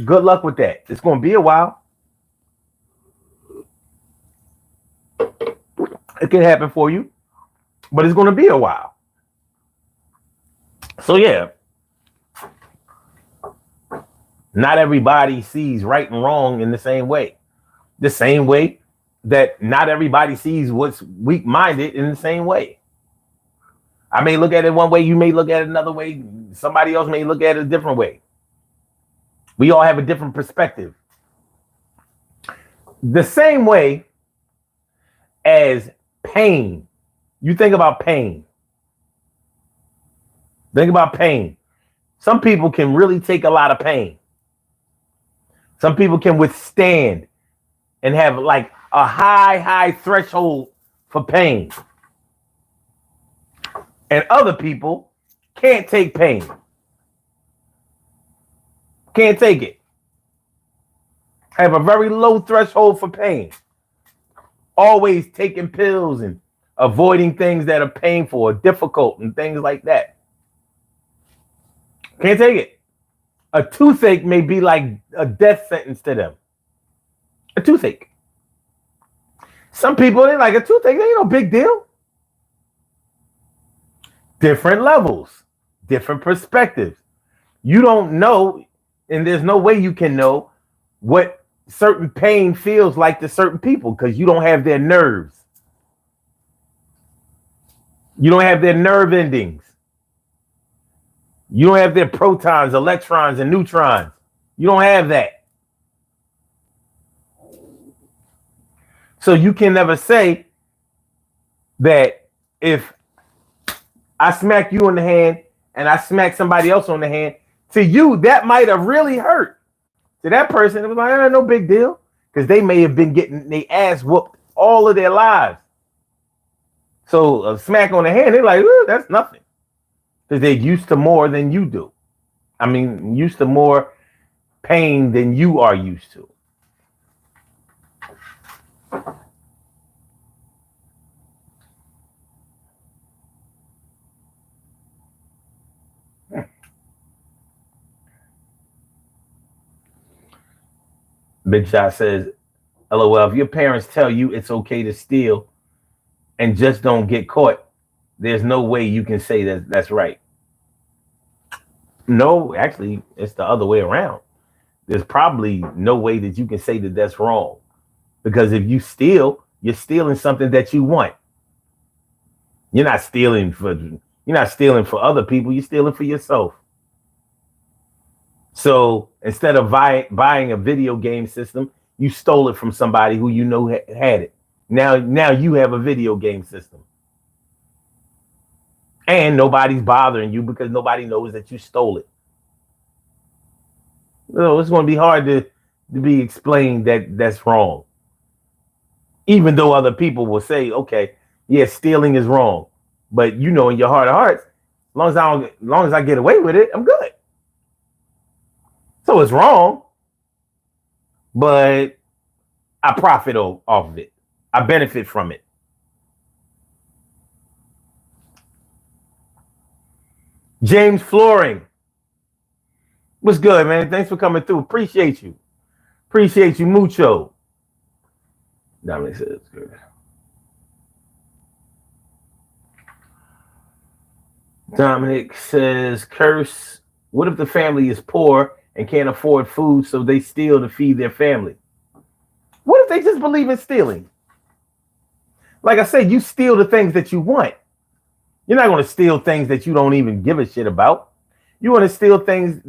Good luck with that. It's going to be a while. It can happen for you, but it's going to be a while. So yeah, not everybody sees right and wrong in the same way. The same way that not everybody sees what's weak-minded in the same way. I may look at it one way, you may look at it another way, somebody else may look at it a different way. We all have a different perspective. The same way as pain. You think about pain. Think about pain. Some people can really take a lot of pain. Some people can withstand and have like a high threshold for pain. And other people can't take pain. Can't take it. Have a very low threshold for pain. Always taking pills and avoiding things that are painful or difficult and things like that. Can't take it. A toothache may be like a death sentence to them. A toothache. Some people, they like a toothache. They ain't no big deal. Different levels. Different perspectives. You don't know, and there's no way you can know what certain pain feels like to certain people because you don't have their nerves. You don't have their nerve endings. You don't have their protons, electrons, and neutrons. You don't have that. So you can never say that if I smack you in the hand and I smack somebody else on the hand, To you, that might have really hurt. To that person, it was like, no big deal. Because they may have been getting their ass whooped all of their lives. So a smack on the hand, they're like, that's nothing. Because they're used to more than you do. I mean, used to more pain than you are used to. Big Shot says, LOL, if your parents tell you it's okay to steal and just don't get caught, there's no way you can say that that's right. No, actually, it's the other way around. There's probably no way that you can say that that's wrong. Because if you steal, you're stealing something that you want. You're not stealing for other people, you're stealing for yourself. So instead of buying a video game system, you stole it from somebody who you know had it. Now you have a video game system. And nobody's bothering you because nobody knows that you stole it. So it's going to be hard to be explained that that's wrong. Even though other people will say, okay, yeah, stealing is wrong. But you know in your heart of hearts, as long as I get away with it, I'm good. So it's wrong, but I profit off of it. I benefit from it. James Flooring. What's good, man? Thanks for coming through. Appreciate you. Appreciate you mucho. Dominic says it's good. Dominic says, curse. What if the family is poor and can't afford food, so they steal to feed their family? What if they just believe in stealing? Like I said, you steal the things that you want. You're not going to steal things that you don't even give a shit about. You want to steal things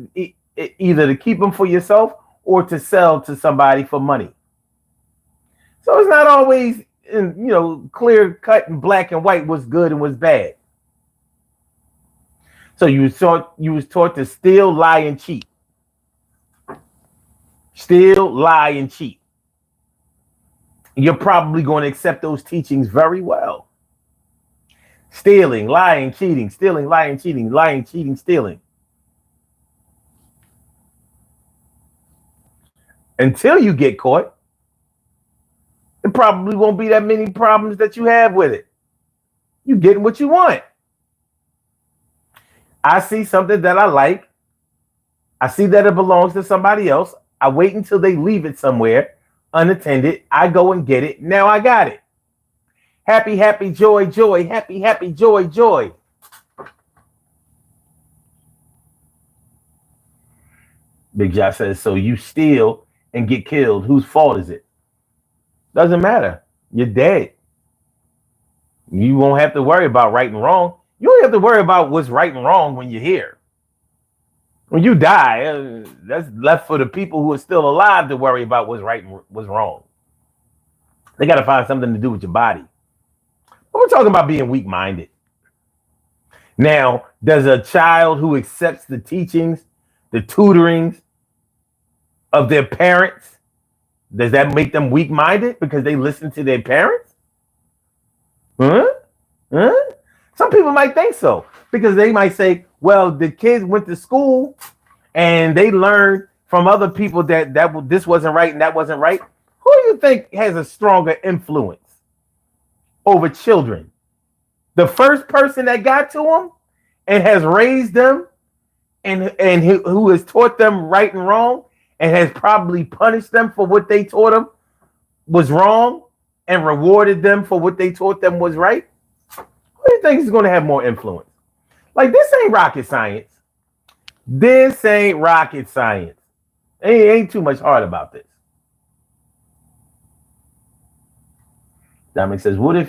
either to keep them for yourself or to sell to somebody for money. So it's not always, clear cut and black and white what's good and what's bad. So you was taught to steal, lie, and cheat. Steal, lie, and cheat. You're probably going to accept those teachings very well. Stealing, lying, cheating, stealing, lying, cheating, lying, cheating, stealing. Until you get caught, there probably won't be that many problems that you have with it. You're getting what you want. I see something that I like. I see that it belongs to somebody else. I wait until they leave it somewhere unattended. I go and get it. Now I got it. Happy, happy, joy, joy. Happy, happy, joy, joy. Big Josh says, so you steal and get killed. Whose fault is it? Doesn't matter. You're dead. You won't have to worry about right and wrong. You don't have to worry about what's right and wrong when you're here. When you die, that's left for the people who are still alive to worry about what's right and what's wrong. They got to find something to do with your body. But we're talking about being weak-minded. Now, does a child who accepts the teachings, the tutorings of their parents, does that make them weak-minded because they listen to their parents? Huh? Some people might think so because they might say, well, the kids went to school and they learned from other people that this wasn't right and that wasn't right. Who do you think has a stronger influence over children? The first person that got to them and has raised them and who has taught them right and wrong and has probably punished them for what they taught them was wrong and rewarded them for what they taught them was right? Who do you think is going to have more influence? Like, this ain't rocket science. This ain't rocket science. Ain't too much hard about this. Dominic says, what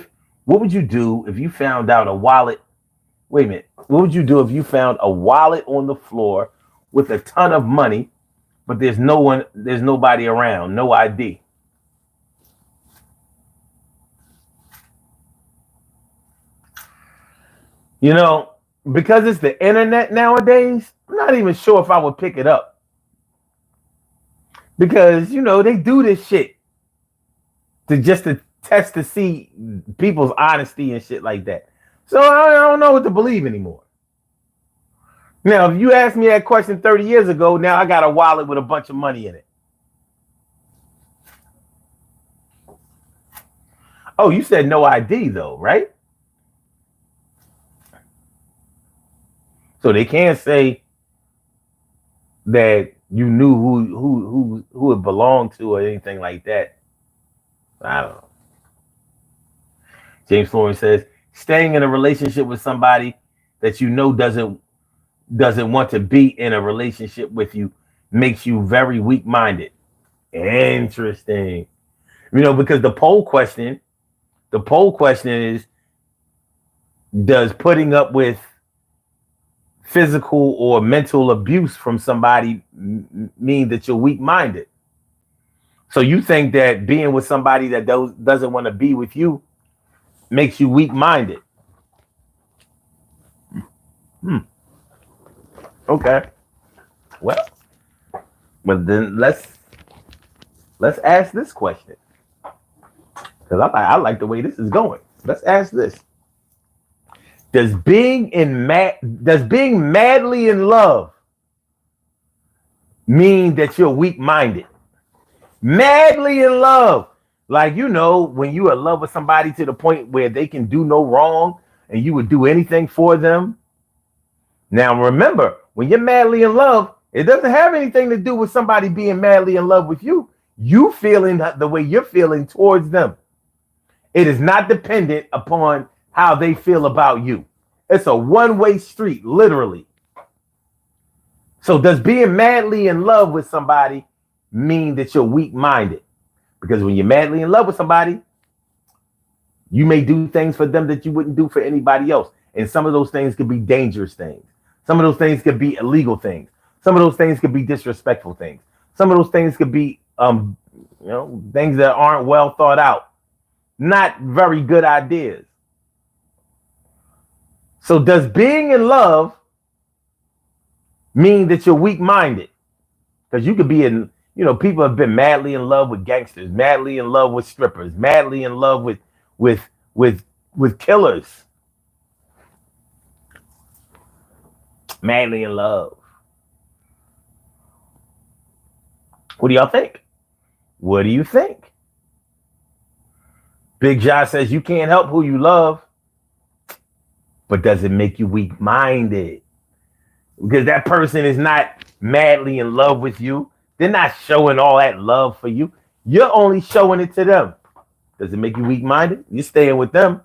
would you do if you found out a wallet? Wait a minute. What would you do if you found a wallet on the floor with a ton of money, but there's nobody around, no ID? You know, because it's the internet nowadays, I'm not even sure if I would pick it up. Because, they do this shit to test to see people's honesty and shit like that. So I don't know what to believe anymore. Now, if you asked me that question 30 years ago, now I got a wallet with a bunch of money in it. Oh, you said no ID though, right? So they can't say that you knew who it belonged to or anything like that. I don't know. James Florence says, staying in a relationship with somebody that you know doesn't want to be in a relationship with you makes you very weak-minded. Interesting. Because the poll question is, does putting up with physical or mental abuse from somebody mean that you're weak-minded? So you think that being with somebody that doesn't want to be with you makes you weak-minded? Okay. Well, but then let's ask this question, because I like the way this is going. Let's ask this: Does being madly in love mean that you're weak-minded? Madly in love, like when you are in love with somebody to the point where they can do no wrong and you would do anything for them. Now remember, when you're madly in love, it doesn't have anything to do with somebody being madly in love with you. You feeling the way you're feeling towards them. It is not dependent upon how they feel about you. It's a one-way street, literally. So does being madly in love with somebody mean that you're weak-minded? Because when you're madly in love with somebody, you may do things for them that you wouldn't do for anybody else. And some of those things could be dangerous things. Some of those things could be illegal things. Some of those things could be disrespectful things. Some of those things could be, things that aren't well thought out. Not very good ideas. So does being in love mean that you're weak-minded? Because you could be in, people have been madly in love with gangsters, madly in love with strippers, madly in love with killers. Madly in love. What do y'all think? What do you think? Big Josh says you can't help who you love, but does it make you weak-minded? Because that person is not madly in love with you. They're not showing all that love for you. You're only showing it to them. Does it make you weak-minded? You're staying with them.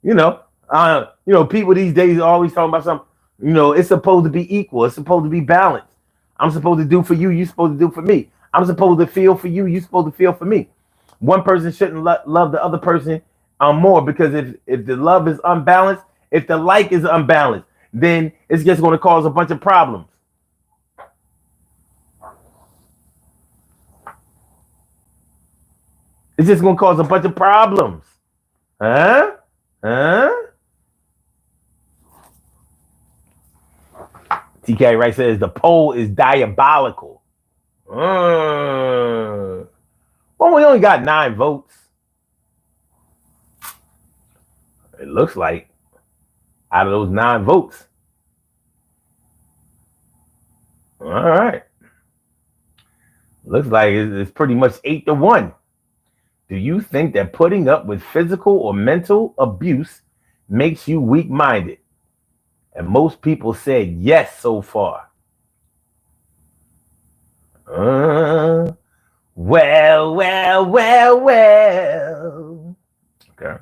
People these days are always talking about something. It's supposed to be equal. It's supposed to be balanced. I'm supposed to do for you. You're supposed to do for me. I'm supposed to feel for you. You're supposed to feel for me. One person shouldn't love the other person more, because if the love is unbalanced, if the like is unbalanced, then it's just going to cause a bunch of problems. It's just going to cause a bunch of problems. Huh? TK Wright says the poll is diabolical. Well, we only got 9 votes. It looks like out of those 9 votes. All right. Looks like it's pretty much 8-1. Do you think that putting up with physical or mental abuse makes you weak-minded? And most people said yes so far. Well. Okay.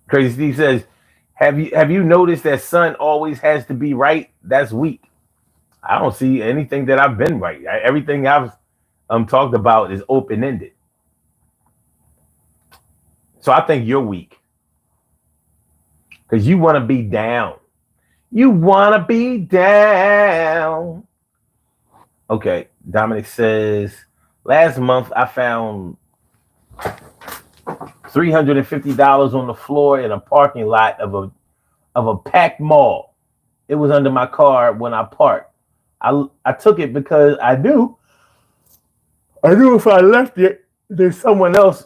Crazy Steve says, have you noticed that son always has to be right? That's weak. I don't see anything that I've been right. Everything I've talked about is open-ended. So I think you're weak. Because you want to be down. You want to be down. Okay. Dominic says, last month I found $350 on the floor in a parking lot of a packed mall. It was under my car when I parked. I took it because I knew if I left it, then someone else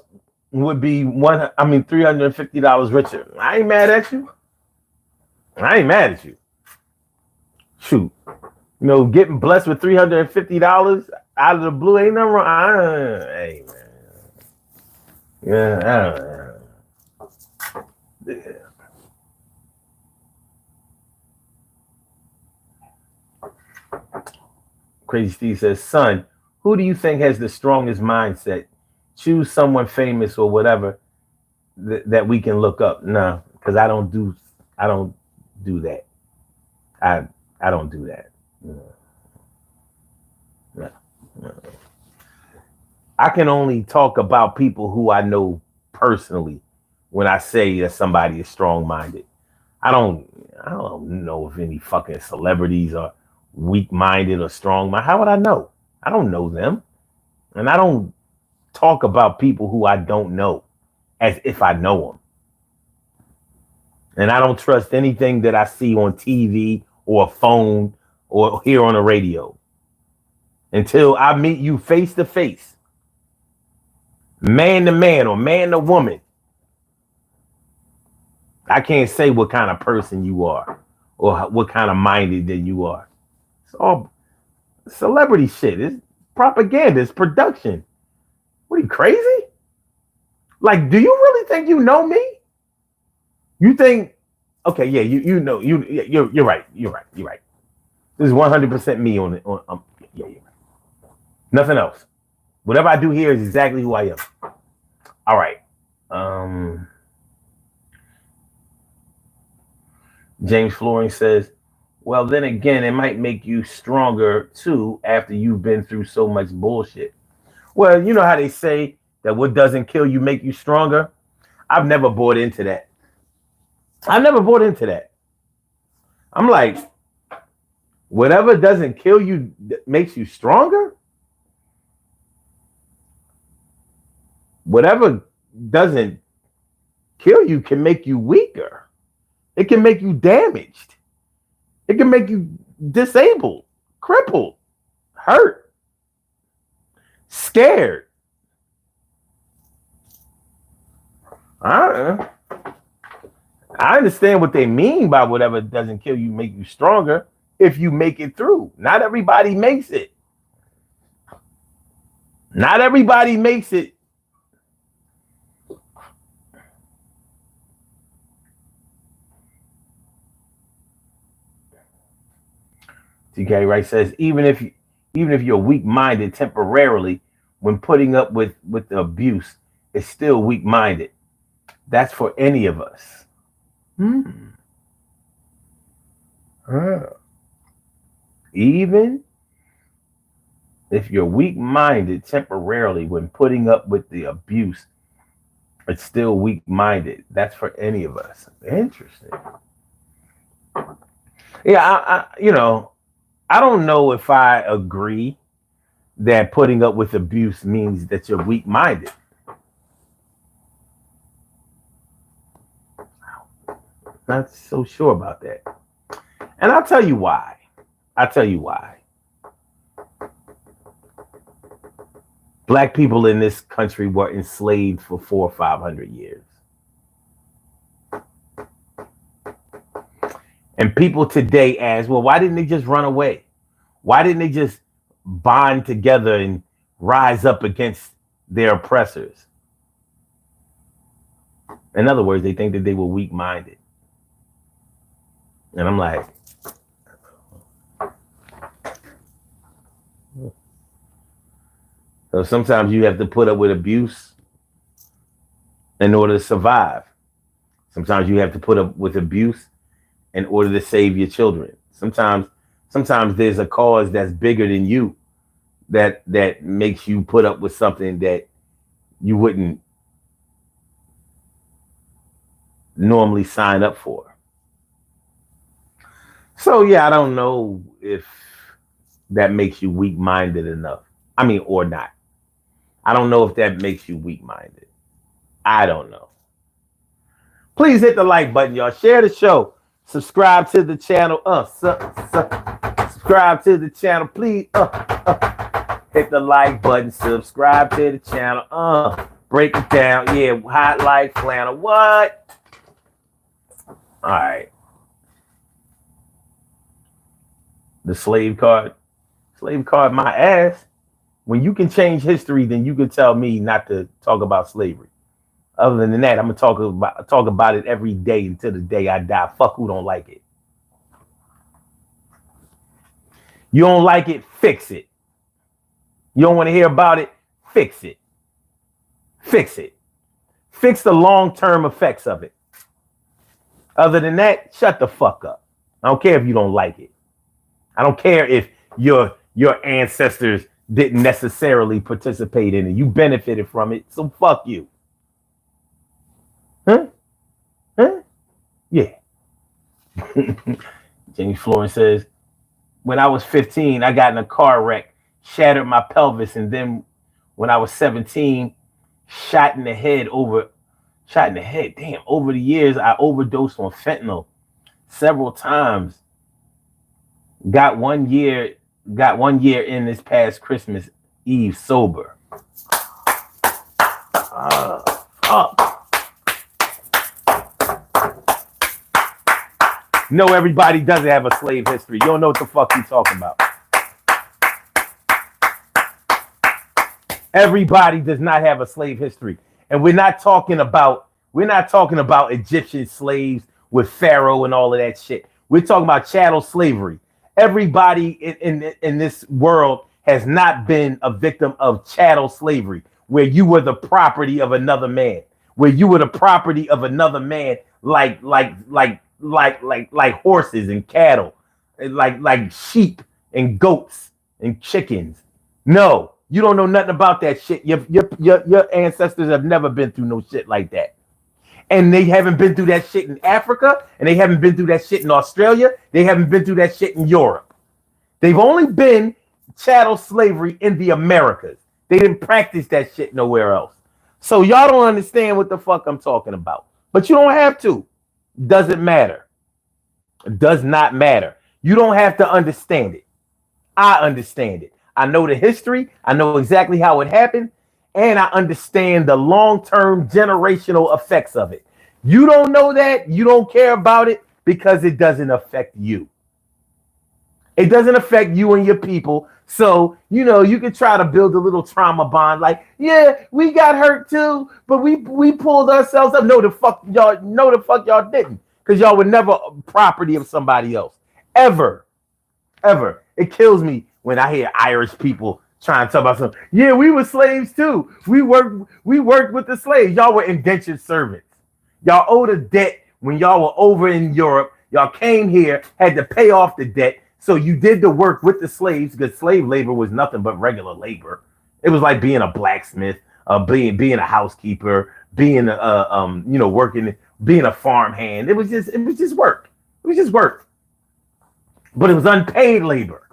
would be $350 richer. I ain't mad at you. Shoot. Getting blessed with $350 out of the blue ain't nothing wrong. Hey, man. Yeah, Crazy Steve says, son, who do you think has the strongest mindset? Choose someone famous or whatever that we can look up. No, because I don't do that. I don't do that. No. I can only talk about people who I know personally when I say that somebody is strong-minded. I don't know if any fucking celebrities are weak-minded or strong-minded. How would I know? I don't know them. And I don't talk about people who I don't know as if I know them. And I don't trust anything that I see on TV or a phone or hear on the radio until I meet you face to face, man to man or man to woman. I can't say what kind of person you are or what kind of minded that you are. It's all celebrity shit. It's propaganda. It's production. What are you, crazy? Like, do you really think you know me? You think, okay, yeah, you're right. You're right. This is 100% me on it. You're right. Nothing else. Whatever I do here is exactly who I am. All right. James Flooring says, well, then again, it might make you stronger too after you've been through so much bullshit. Well, you know how they say that what doesn't kill you make you stronger? I've never bought into that. I'm like, whatever doesn't kill you makes you stronger? Whatever doesn't kill you can make you weaker. It can make you damaged. It can make you disabled, crippled, hurt, scared. I understand what they mean by whatever doesn't kill you make you stronger if you make it through. Not everybody makes it. TK Wright says, even if you're weak-minded temporarily, when putting up with the abuse, it's still weak-minded. That's for any of us. Even if you're weak-minded temporarily when putting up with the abuse, it's still weak-minded. That's for any of us. Interesting. Yeah, I don't know if I agree that putting up with abuse means that you're weak-minded. Not so sure about that. And I'll tell you why. Black people in this country were enslaved for 400 or 500 years. And people today ask, well, why didn't they just run away? Why didn't they just bond together and rise up against their oppressors? In other words, they think that they were weak-minded. And I'm like, so sometimes you have to put up with abuse in order to survive. Sometimes you have to put up with abuse in order to save your children. Sometimes there's a cause that's bigger than you that makes you put up with something that you wouldn't normally sign up for. So yeah, I don't know if that makes you weak-minded enough. Or not. I don't know if that makes you weak-minded. I don't know. Please hit the like button, y'all. Share the show. Subscribe to the channel. Subscribe to the channel. Please hit the like button. Subscribe to the channel. Break it down. Yeah, hot like flannel. What? All right. The slave card. Slave card, my ass. When you can change history, then you can tell me not to talk about slavery. Other than that, I'm gonna talk about it every day until the day I die. Fuck who don't like it. You don't like it, fix it. You don't want to hear about it, fix it. Fix it. Fix the long-term effects of it. Other than that, shut the fuck up. I don't care if you don't like it. I don't care if your ancestors didn't necessarily participate in it. You benefited from it, so fuck you. Huh? Yeah. Jamie Florence says, when I was 15, I got in a car wreck, shattered my pelvis, and then when I was 17, shot in the head. Damn, over the years, I overdosed on fentanyl several times. Got 1 year in this past Christmas Eve sober. No, everybody doesn't have a slave history. You don't know what the fuck you talking about. Everybody does not have a slave history. And we're not talking about Egyptian slaves with Pharaoh and all of that shit. We're talking about chattel slavery. Everybody in this world has not been a victim of chattel slavery, where you were the property of another man, where you were the property of another man, like horses and cattle, like sheep and goats and chickens. No, you don't know nothing about that shit. Your ancestors have never been through no shit like that. And they haven't been through that shit in Africa, and they haven't been through that shit in Australia. They haven't been through that shit in Europe. They've only been chattel slavery in the Americas. They didn't practice that shit nowhere else. So y'all don't understand what the fuck I'm talking about. But you don't have to. Doesn't matter. It does not matter. You don't have to understand it. I understand it. I know the history. I know exactly how it happened. And I understand the long-term generational effects of it. You don't know that. You don't care about it because it doesn't affect you. It doesn't affect you and your people. So, you can try to build a little trauma bond like, yeah, we got hurt too, but we pulled ourselves up. No, the fuck y'all didn't, because y'all were never property of somebody else. Ever. It kills me when I hear Irish people trying to talk about something. Yeah, we were slaves too. We worked with the slaves. Y'all were indentured servants. Y'all owed a debt when y'all were over in Europe. Y'all came here, had to pay off the debt. So you did the work with the slaves, because slave labor was nothing but regular labor. It was like being a blacksmith, being a housekeeper, being working, being a farmhand. It was just work. It was just work. But it was unpaid labor.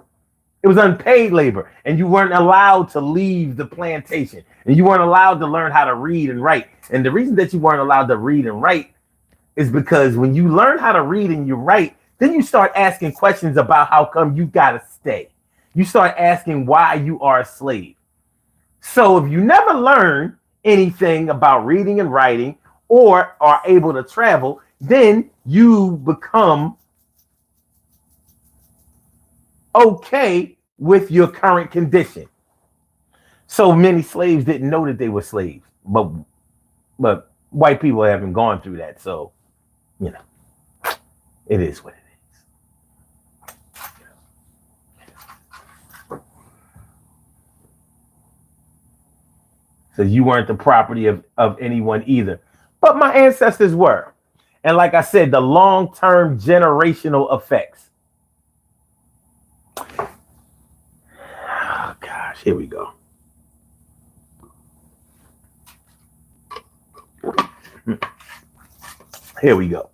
It was unpaid labor, and you weren't allowed to leave the plantation, and you weren't allowed to learn how to read and write. And the reason that you weren't allowed to read and write is because when you learn how to read and you write, then you start asking questions about how come you gotta stay. You start asking why you are a slave. So if you never learn anything about reading and writing or are able to travel, then you become okay with your current condition. So many slaves didn't know that they were slaves, but white people haven't gone through that. So, it is what it is. So you weren't the property of anyone either. But my ancestors were. And like I said, the long-term generational effects. Oh, gosh, here we go. Here we go.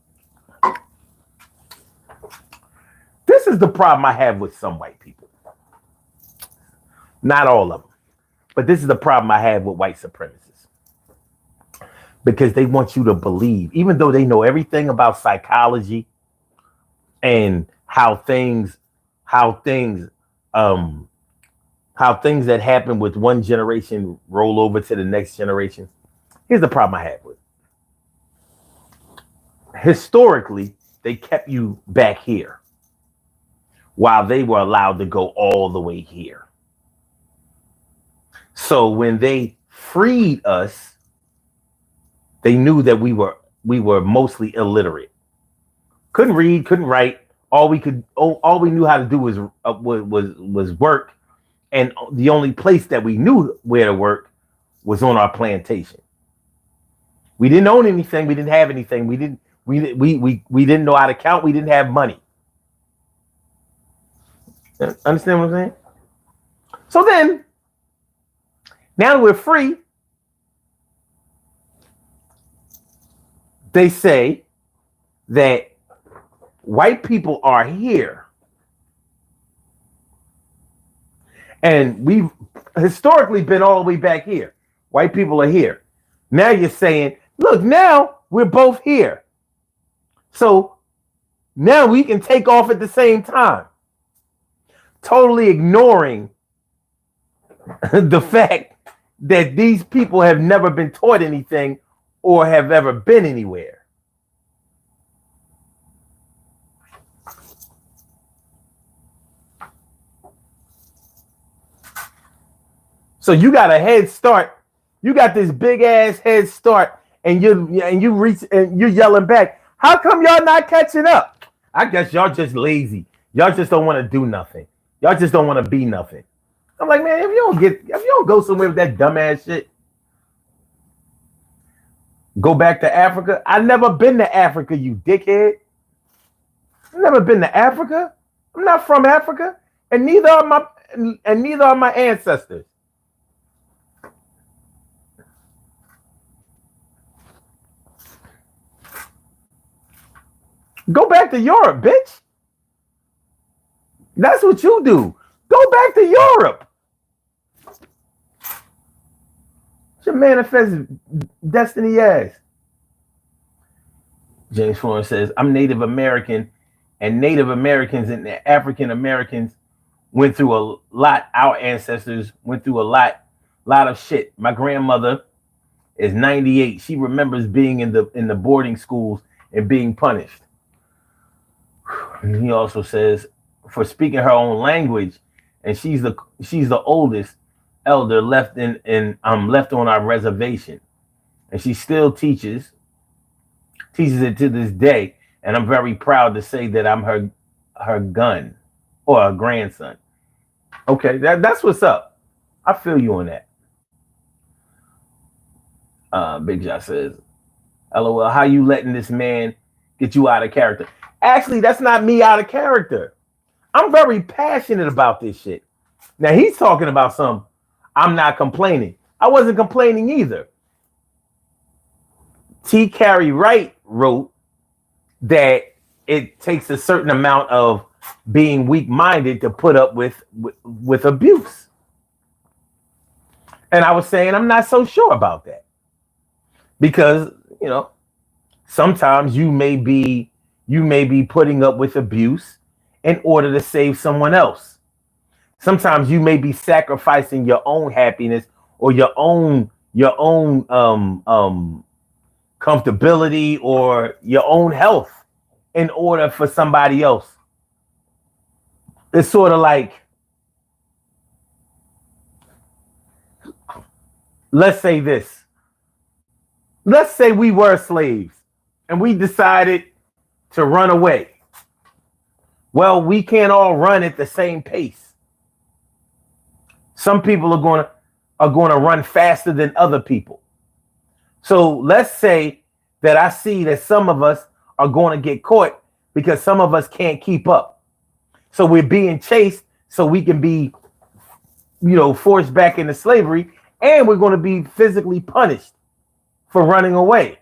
This is the problem I have with some white people. Not all of them. But this is the problem I have with white supremacists. because they want you to believe, even though they know everything about psychology and how things, um, how things that happen with one generation roll over to the next generation. Here's the problem I have with it. Historically, they kept you back here while they were allowed to go all the way here. So when they freed us, they knew that we were mostly illiterate. Couldn't read, couldn't write. All we knew how to do was work, and the only place that we knew where to work was on our plantation. We didn't own anything. We didn't have anything. We didn't know how to count. We didn't have money. Understand what I'm saying? So then, now that we're free, they say that white people are here. And we've historically been all the way back here. White people are here. Now you're saying, look, now we're both here. So now we can take off at the same time. Totally ignoring the fact that these people have never been taught anything or have ever been anywhere. So you got a head start. You got this big ass head start, and you're yelling back. How come y'all not catching up? I guess y'all just lazy. Y'all just don't want to do nothing. Y'all just don't want to be nothing. I'm like, man, if you don't go somewhere with that dumbass shit, go back to Africa. I've never been to Africa, you dickhead. I've never been to Africa. I'm not from Africa, and neither are my ancestors. Go back to Europe, bitch. That's what you do. Go back to Europe. Your manifest destiny ass. James Florence says, I'm Native American, and Native Americans and African Americans went through a lot. Our ancestors went through a lot of shit. My grandmother is 98. She remembers being in the boarding schools and being punished. And he also says, for speaking her own language, and she's the oldest elder left left on our reservation, and she still teaches it to this day, and I'm very proud to say that I'm her gun or her grandson. Okay, that's what's up. I feel you on that. Big Josh says, LOL, how you letting this man get you out of character? Actually, that's not me out of character. I'm very passionate about this shit. Now he's talking about some, I'm not complaining. I wasn't complaining either. T. Carey Wright wrote that it takes a certain amount of being weak-minded to put up with abuse. And I was saying I'm not so sure about that. Because, sometimes you may be putting up with abuse in order to save someone else. Sometimes you may be sacrificing your own happiness or your own comfortability or your own health in order for somebody else. It's sort of like, let's say this. Let's say we were slaves and we decided to run away. Well, we can't all run at the same pace. Some people are going to run faster than other people. So let's say that I see that some of us are going to get caught because some of us can't keep up. So we're being chased so we can be, forced back into slavery, and we're going to be physically punished for running away.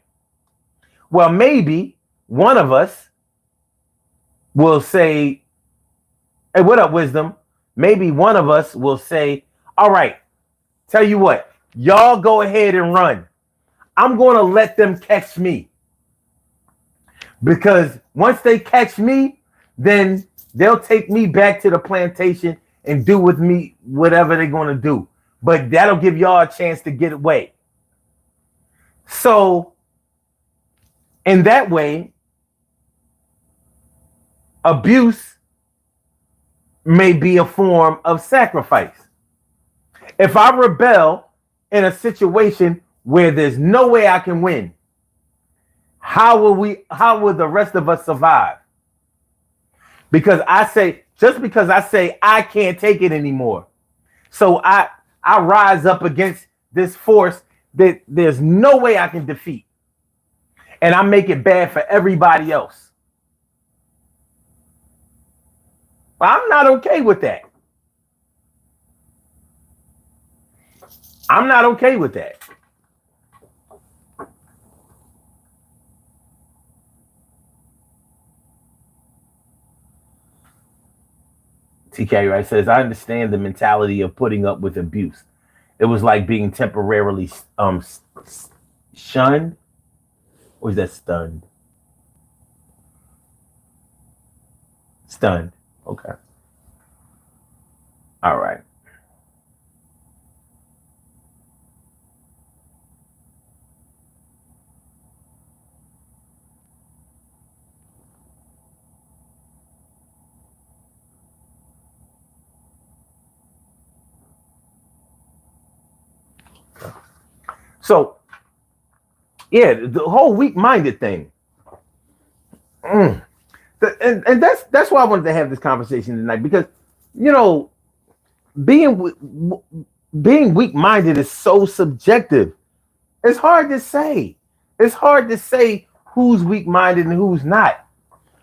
Well, maybe one of us will say, hey, what up, wisdom? Maybe one of us will say, all right, tell you what, y'all go ahead and run. I'm going to let them catch me. Because once they catch me, then they'll take me back to the plantation and do with me whatever they're going to do. But that'll give y'all a chance to get away. So in that way, abuse may be a form of sacrifice. If I rebel in a situation where there's no way I can win, how will the rest of us survive? Because because I say I can't take it anymore. So I rise up against this force that there's no way I can defeat. And I make it bad for everybody else. I'm not okay with that. I'm not okay with that. TK Wright says, I understand the mentality of putting up with abuse. It was like being temporarily shunned. Or is that stunned? Stunned. Okay. All right. So, yeah, the whole weak-minded thing. And that's why I wanted to have this conversation tonight, because, you know, being weak-minded is so subjective. It's hard to say. It's hard to say who's weak-minded and who's not.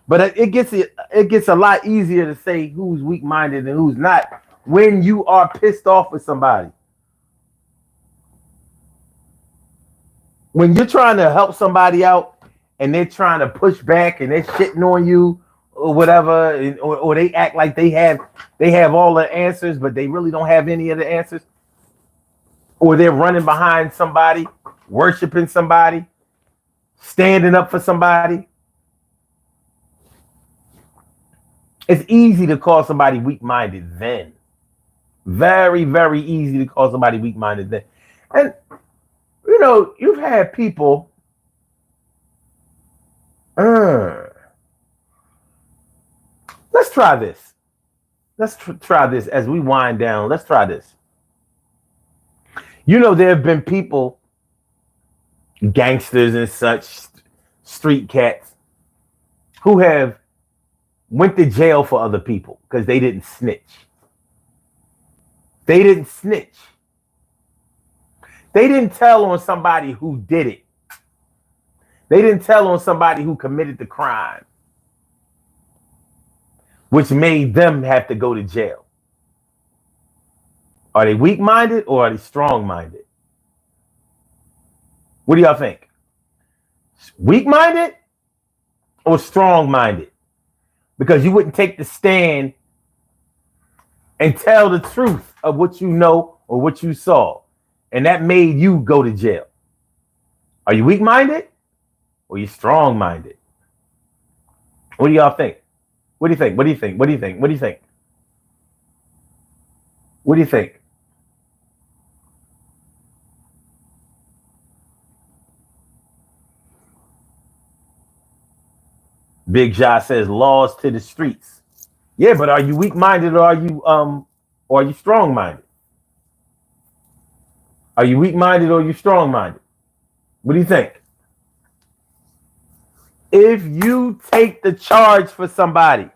But it gets a lot easier to say who's weak-minded and who's not when you are pissed off with somebody. When you're trying to help somebody out and they're trying to push back and they're shitting on you or whatever, or they act like they have all the answers, but they really don't have any of the answers, or they're running behind somebody, worshiping somebody, standing up for somebody. It's easy to call somebody weak-minded then. Very, very easy to call somebody weak-minded then. And you know, you've had people. Let's try this. Let's try this as we wind down. Let's try this. You know, there have been people, gangsters and such, street cats, who have went to jail for other people because they didn't snitch. They didn't snitch. They didn't tell on somebody who did it. They didn't tell on somebody who committed the crime, which made them have to go to jail. Are they weak-minded or are they strong-minded? What do y'all think? Weak-minded or strong-minded? Because you wouldn't take the stand and tell the truth of what you know or what you saw. And that made you go to jail. Are you weak-minded or are you strong-minded? What do y'all think? What do you think? What do you think? What do you think? What do you think? What do you think? Big Ja says laws to the streets. Yeah, but are you weak-minded or are you strong-minded? Are you weak-minded or are you strong-minded? What do you think? If you take the charge for somebody,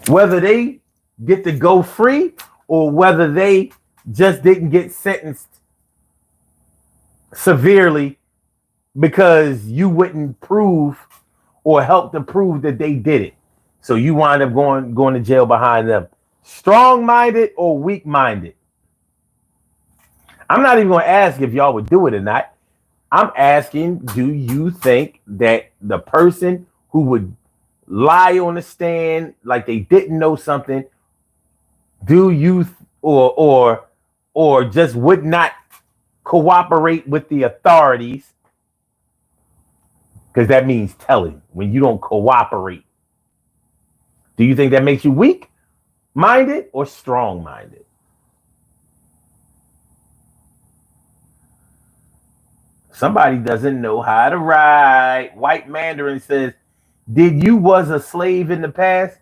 whether they get to go free or whether they just didn't get sentenced severely because you wouldn't prove or help to prove that they did it, so you wind up going to jail behind them. Strong-minded or weak-minded? I'm not even going to ask if y'all would do it or not. I'm asking, do you think that the person who would lie on the stand like they didn't know something, do you or just would not cooperate with the authorities, because that means telling. When you don't cooperate, do you think that makes you weak minded or strong minded? Somebody doesn't know how to write. White Mandarin says, "Did you was a slave in the past?"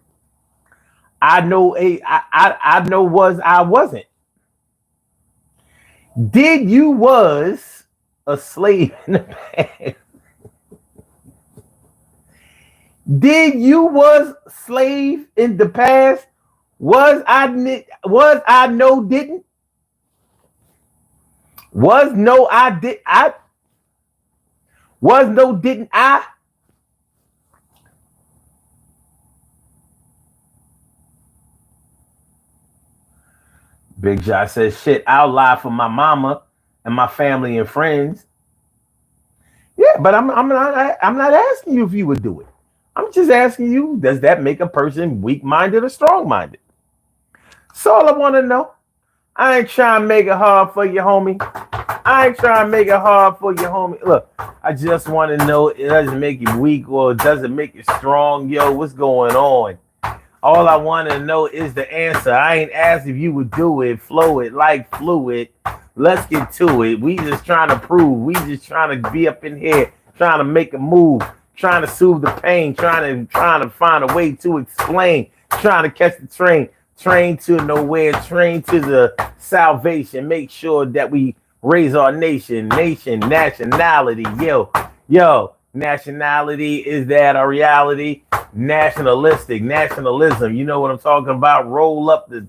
I know I know was I wasn't. Did you was a slave in the past? Did you was slave in the past? Was I no didn't? Was no I did I? Was no didn't I? Big Josh says, "Shit, I'll lie for my mama and my family and friends." Yeah, but I'm not asking you if you would do it. I'm just asking you, does that make a person weak-minded or strong-minded? That's all I want to know. I ain't trying to make it hard for you, homie. I ain't trying to make it hard for you, homie. Look, I just want to know, it doesn't make you weak or does it make you strong? Yo, what's going on? All I want to know is the answer. I ain't asked if you would do it, flow it like fluid. Let's get to it. We just trying to prove. We just trying to be up in here, trying to make a move, trying to soothe the pain, trying to find a way to explain, trying to catch the train. Train to nowhere, train to the salvation. Make sure that we raise our nation, nationality. Yo, nationality, is that a reality? Nationalism. You know what I'm talking about? Roll up the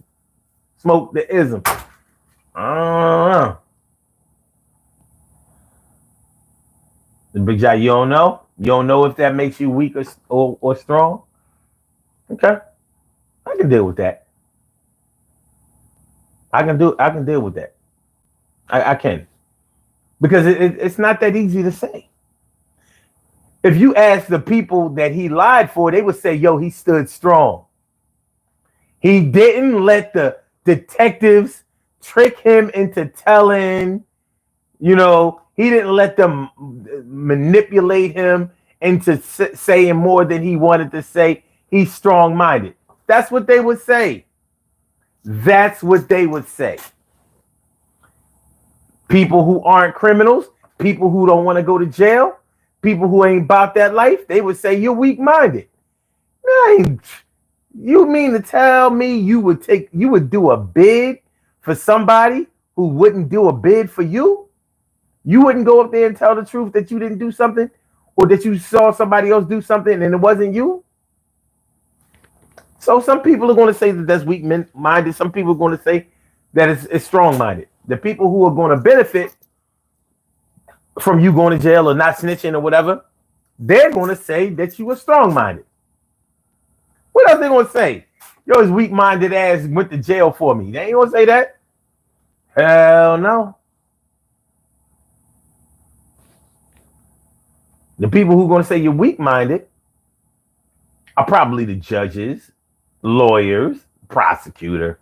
smoke the ism. The Big Jack, you don't know? You don't know if that makes you weak or strong? Okay. I can deal with that. I can deal with that. I can. Because it's not that easy to say. If you ask the people that he lied for, they would say, yo, he stood strong. He didn't let the detectives trick him into telling, he didn't let them manipulate him into saying more than he wanted to say. He's strong-minded. That's what they would say. That's what they would say. People who aren't criminals, people who don't want to go to jail, people who ain't about that life, they would say you're weak-minded. You mean to tell me you would do a bid for somebody who wouldn't do a bid for you? You wouldn't go up there and tell the truth that you didn't do something, or that you saw somebody else do something and it wasn't you? So some people are going to say that that's weak-minded. Some people are going to say that it's strong-minded. The people who are going to benefit from you going to jail or not snitching or whatever, they're going to say that you were strong-minded. What else they going to say? Yo, his weak-minded ass went to jail for me. They ain't going to say that. Hell no. The people who are going to say you're weak-minded are probably the judges, lawyers, prosecutor,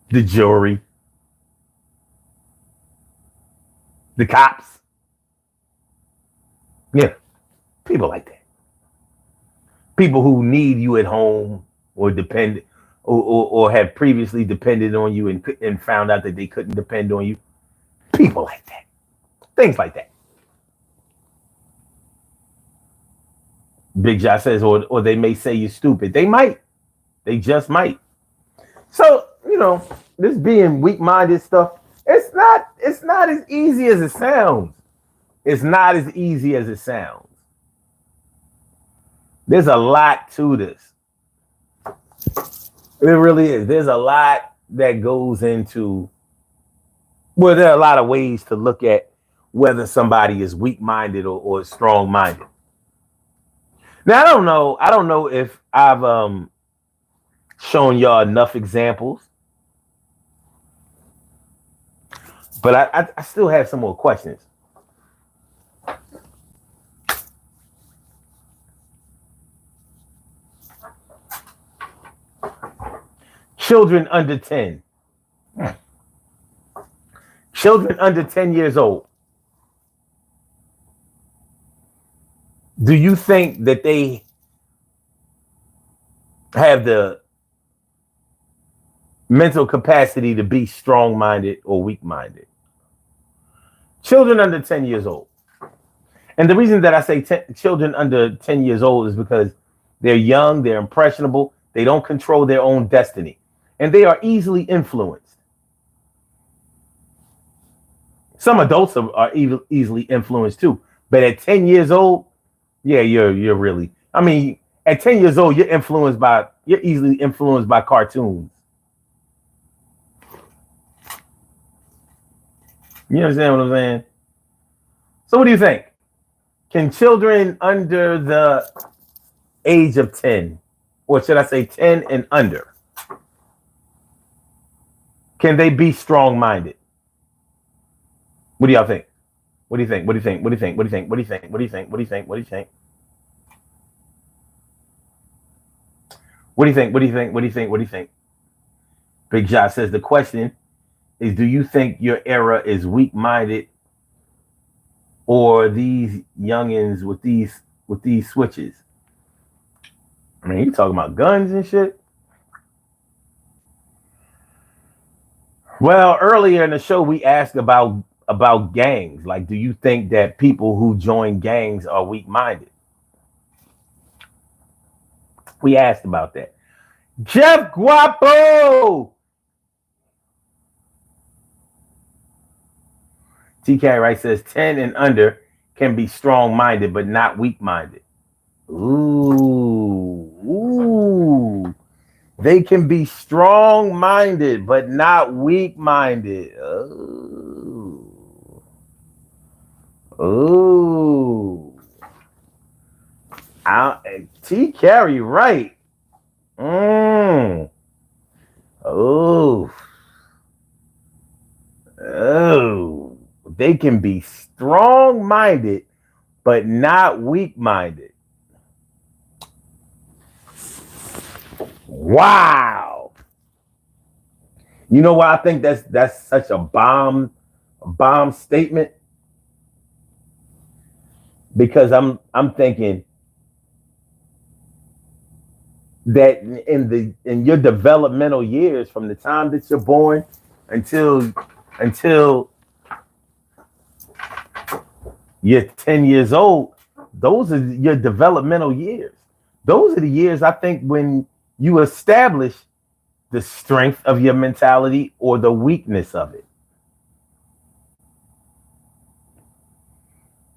the jury, the cops. Yeah, people like that. People who need you at home or depend or have previously depended on you and found out that they couldn't depend on you. People like that. Things like that. Big Josh says, or they may say you're stupid. They might. They just might. So, this being weak-minded stuff, it's not as easy as it sounds. It's not as easy as it sounds. There's a lot to this. It really is. There's a lot that goes into, well, there are a lot of ways to look at whether somebody is weak-minded or strong-minded. Now, I don't know if I've shown y'all enough examples, but I still have some more questions. Children under 10. Children under 10 years old. Do you think that they have the mental capacity to be strong-minded or weak-minded? Children under 10 years old. And the reason that I say children under 10 years old is because they're young, they're impressionable, they don't control their own destiny, and they are easily influenced. Some adults are easily influenced too, but at 10 years old, yeah, you're really, I mean, at 10 years old, you're easily influenced by cartoons. You understand what I'm saying? So what do you think? Can children under the age of 10, or should I say 10 and under, can they be strong-minded? What do y'all think? What do you think? What do you think? What do you think? What do you think? What do you think? What do you think? What do you think? What do you think? What do you think? What do you think? What do you think? What do you think? Big Shot says the question is, do you think your era is weak-minded, or these youngins with these switches? I mean, you talking about guns and shit? Well, earlier in the show, we asked about gangs. Like, do you think that people who join gangs are weak-minded? We asked about that. Jeff Guapo! TK Wright says 10 and under can be strong-minded, but not weak-minded. Ooh. They can be strong-minded, but not weak-minded. Ooh. T. Carey, right. Oh. They can be strong-minded, but not weak-minded. Wow. You know why I think that's such a bomb statement? Because I'm thinking that in your developmental years, from the time that you're born until you're 10 years old, those are your developmental years. Those are the years, I think, when you establish the strength of your mentality or the weakness of it.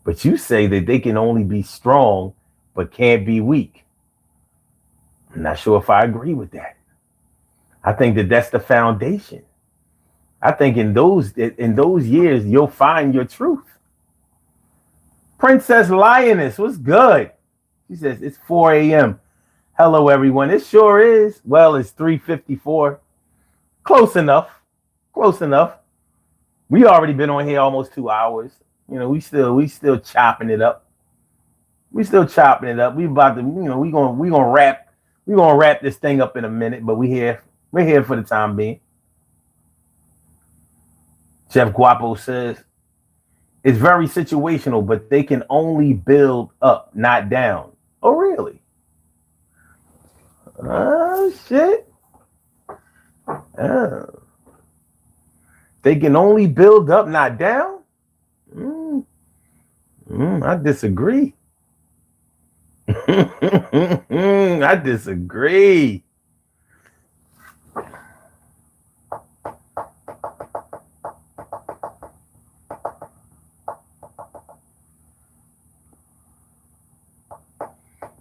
But you say that they can only be strong but can't be weak. I'm not sure if I agree with that. I think that that's the foundation. I think in those years, you'll find your truth. Princess Lioness, what's good? She says, it's 4 a.m. Hello, everyone. It sure is. Well, it's 3:54. Close enough. Close enough. We already been on here almost 2 hours. You know, we still chopping it up. We still chopping it up. We about to, we gonna wrap this thing up in a minute, but we're here for the time being. Jeff Guapo says, it's very situational, but they can only build up, not down. Oh, really? Oh, shit. Oh. They can only build up, not down? I disagree. I disagree.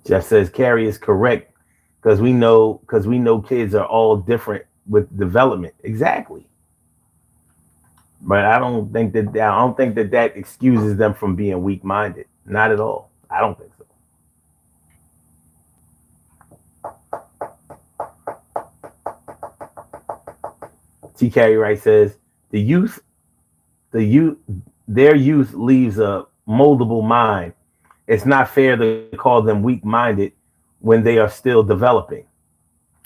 Jeff says Carrie is correct because we know kids are all different with development. Exactly. But I don't think that excuses them from being weak-minded. Not at all. I don't think so. T. Carey Wright says their youth leaves a moldable mind. It's not fair to call them weak-minded when they are still developing.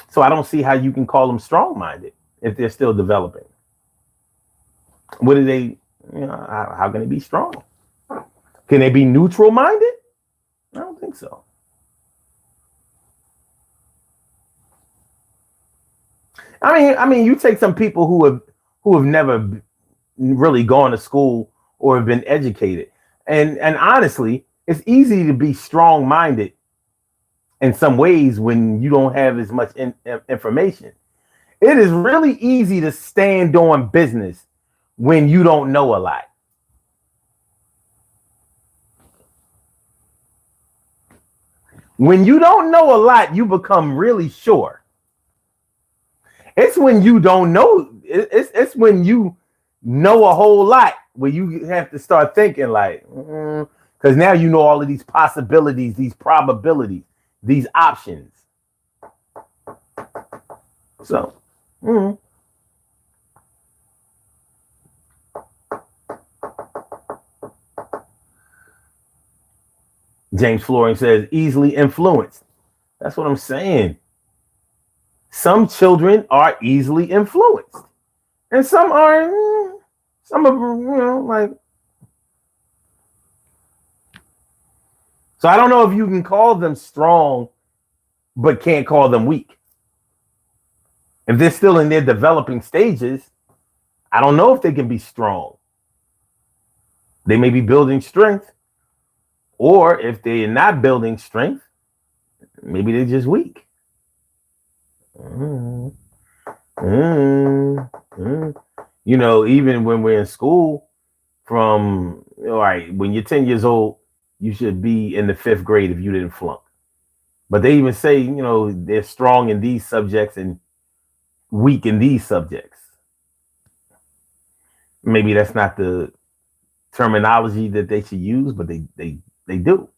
So I don't see how you can call them strong-minded if they're still developing. What do they, how can they be strong? Can they be neutral minded? I don't think so. I mean, you take some people who have never really gone to school or have been educated, and honestly, it's easy to be strong minded in some ways when you don't have as much information. It is really easy to stand on business when you don't know a lot. When you don't know a lot, you become really sure. It's when you don't know. It's when you know a whole lot where you have to start thinking like, because now you know all of these possibilities, these probabilities, these options. So, James Flooring says easily influenced. That's what I'm saying. Some children are easily influenced, and some aren't. Some of them, like. So I don't know if you can call them strong, but can't call them weak. If they're still in their developing stages, I don't know if they can be strong. They may be building strength, or if they're not building strength, maybe they're just weak. Even when we're in school, all right, when you're 10 years old, you should be in the 5th grade if you didn't flunk. But they even say, they're strong in these subjects and weak in these subjects. Maybe that's not the terminology that they should use, but they do.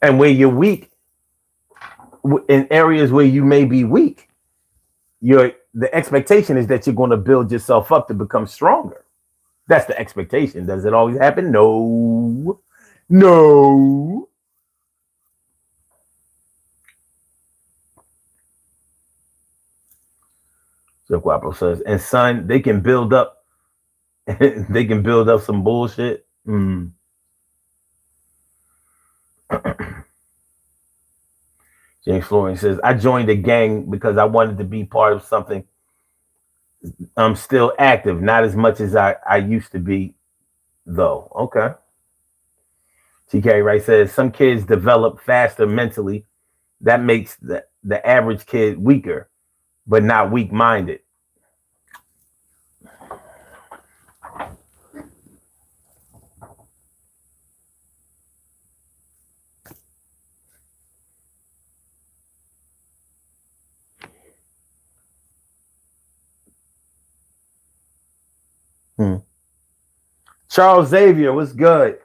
And where you're weak, in areas where you may be weak, the expectation is that you're going to build yourself up to become stronger. That's the expectation. Does it always happen? No. So Guapo says, and son, they can build up some bullshit. James Flooring says, I joined a gang because I wanted to be part of something. I'm still active, not as much as I used to be, though. Okay. TK Wright says, some kids develop faster mentally. That makes the average kid weaker, but not weak-minded. Charles Xavier, what's good?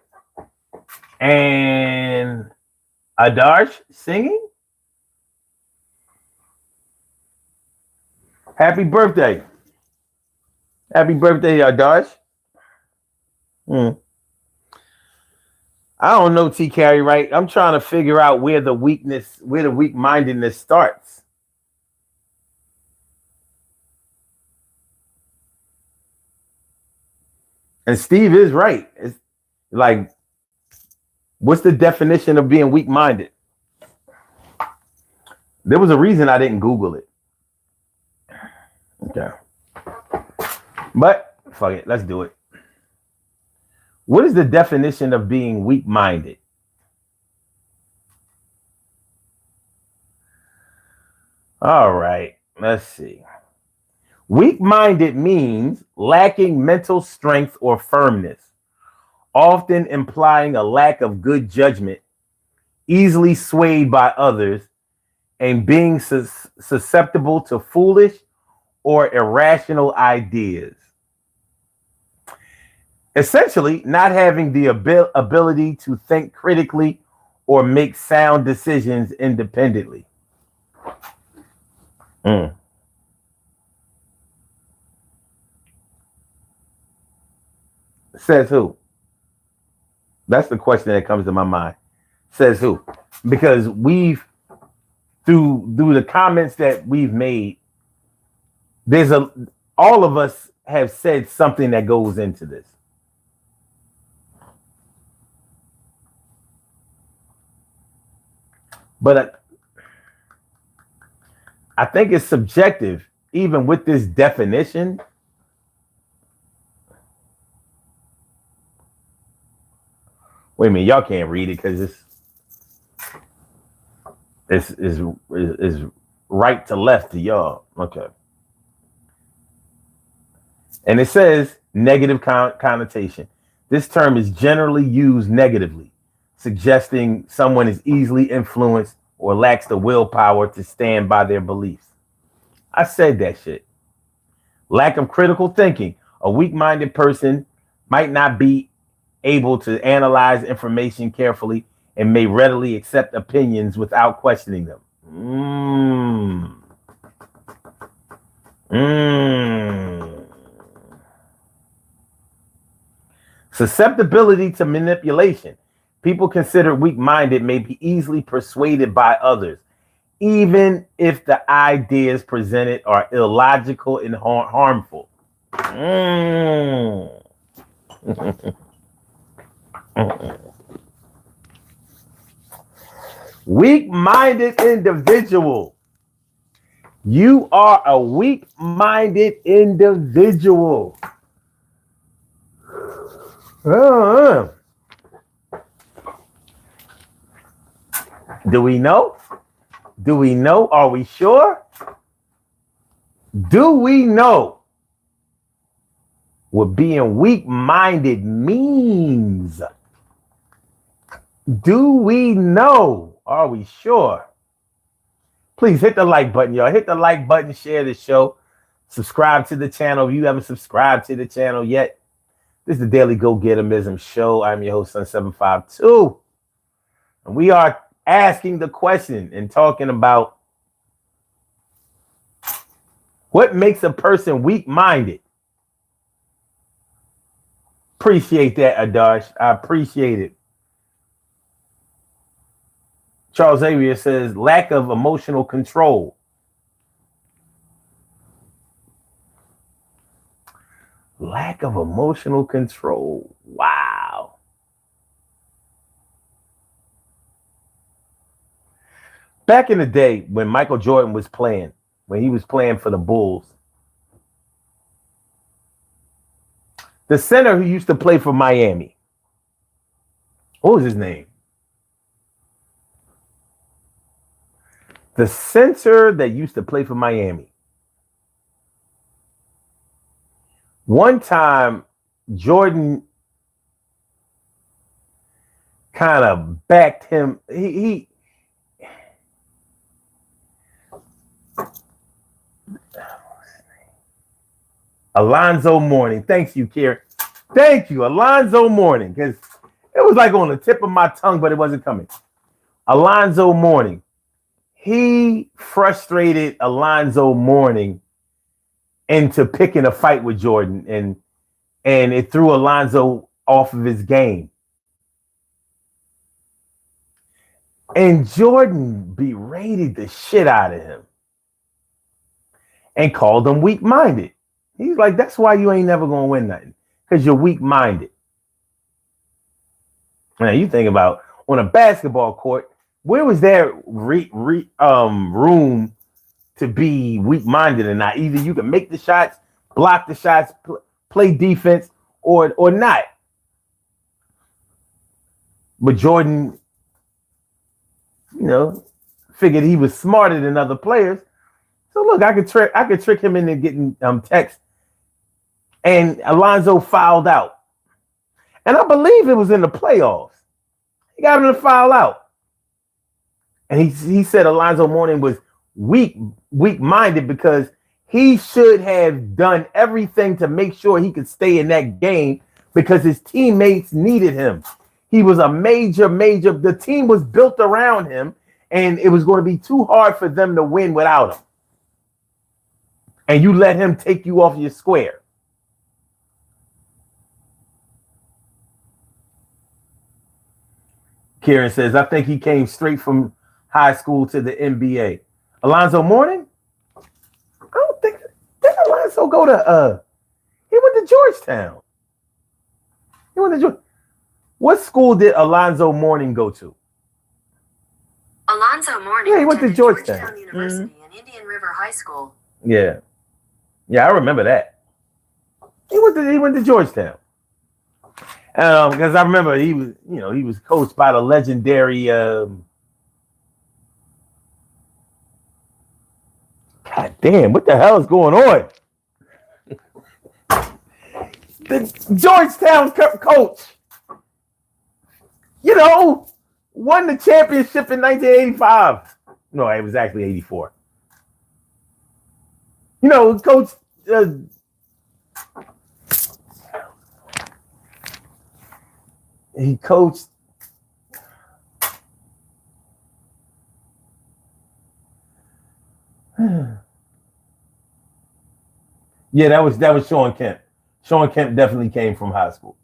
And Adarsh singing? Happy birthday. Happy birthday, Adarsh. I don't know, T. Carey, right? I'm trying to figure out where the weak-mindedness starts. And Steve is right. It's like, what's the definition of being weak-minded? There was a reason I didn't Google it. Okay. But fuck it, let's do it. What is the definition of being weak-minded? All right, let's see. Weak-minded means lacking mental strength or firmness, often implying a lack of good judgment, easily swayed by others, and being susceptible to foolish or irrational ideas. Essentially, not having the ability to think critically or make sound decisions independently. Says who? That's the question that comes to my mind. Says who? Because we've through the comments that we've made, all of us have said something that goes into this. But I think it's subjective, even with this definition. Wait a minute, y'all can't read it because this is right to left to y'all. Okay. And it says negative connotation. This term is generally used negatively, suggesting someone is easily influenced or lacks the willpower to stand by their beliefs. I said that shit. Lack of critical thinking. A weak-minded person might not be able to analyze information carefully and may readily accept opinions without questioning them. Susceptibility to manipulation. People considered weak-minded may be easily persuaded by others, even if the ideas presented are illogical and harmful. Weak-minded individual. You are a weak-minded individual. Do we know? Do we know? Are we sure? Do we know what being weak-minded means? Do we know? Are we sure? Please hit the like button, y'all. Hit the like button, share the show, subscribe to the channel if you haven't subscribed to the channel yet. This is the Daily Go-Getterism Show. I'm your host, Sun752. And we are asking the question and talking about what makes a person weak-minded. Appreciate that, Adarsh. I appreciate it. Charles Xavier says lack of emotional control. Lack of emotional control. Wow. Back in the day when Michael Jordan was playing, when he was playing for the Bulls, the center who used to play for Miami, what was his name? The center that used to play for Miami. One time, Jordan kind of backed him. He Alonzo Mourning. Thanks you, Karen. Thank you, Alonzo Mourning, because it was like on the tip of my tongue, but it wasn't coming. Alonzo Mourning. He frustrated Alonzo Mourning into picking a fight with Jordan, and it threw Alonzo off of his game. And Jordan berated the shit out of him and called him weak-minded. He's like, that's why you ain't never gonna win nothing, because you're weak-minded. Now you think about on a basketball court, where was there room to be weak-minded or not? Either you can make the shots, block the shots, play defense, or not. But Jordan, figured he was smarter than other players. So look, I could trick him into getting text. And Alonzo fouled out. And I believe it was in the playoffs. He got him to foul out. And he said Alonzo Mourning was weak-minded because he should have done everything to make sure he could stay in that game because his teammates needed him. He was a major, the team was built around him, and it was going to be too hard for them to win without him. And you let him take you off your square. Karen says, I think he came straight from high school to the NBA. Alonzo Mourning? I don't think, did Alonzo go to to Georgetown. He went to Georgetown. What school did Alonzo Mourning go to? Alonzo Mourning. Yeah, he went to Georgetown. University and Indian River High School. Yeah, I remember that. He went to Georgetown. Because I remember he was coached by the legendary. God damn! What the hell is going on? The Georgetown coach, won the championship in 1985. No, it was actually 84. Coach. He coached. Yeah, that was Sean Kemp. Sean Kemp definitely came from high school.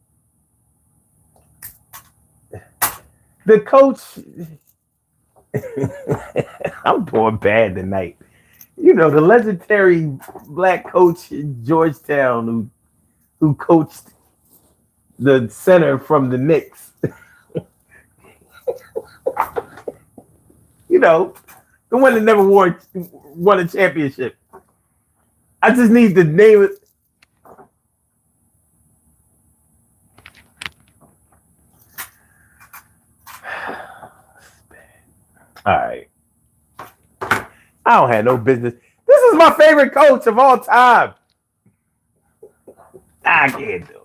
The coach, I'm doing bad tonight. The legendary black coach in Georgetown who coached the center from the Knicks. The one that never won a championship. I just need to name it. All right. I don't have no business. This is my favorite coach of all time. I can't do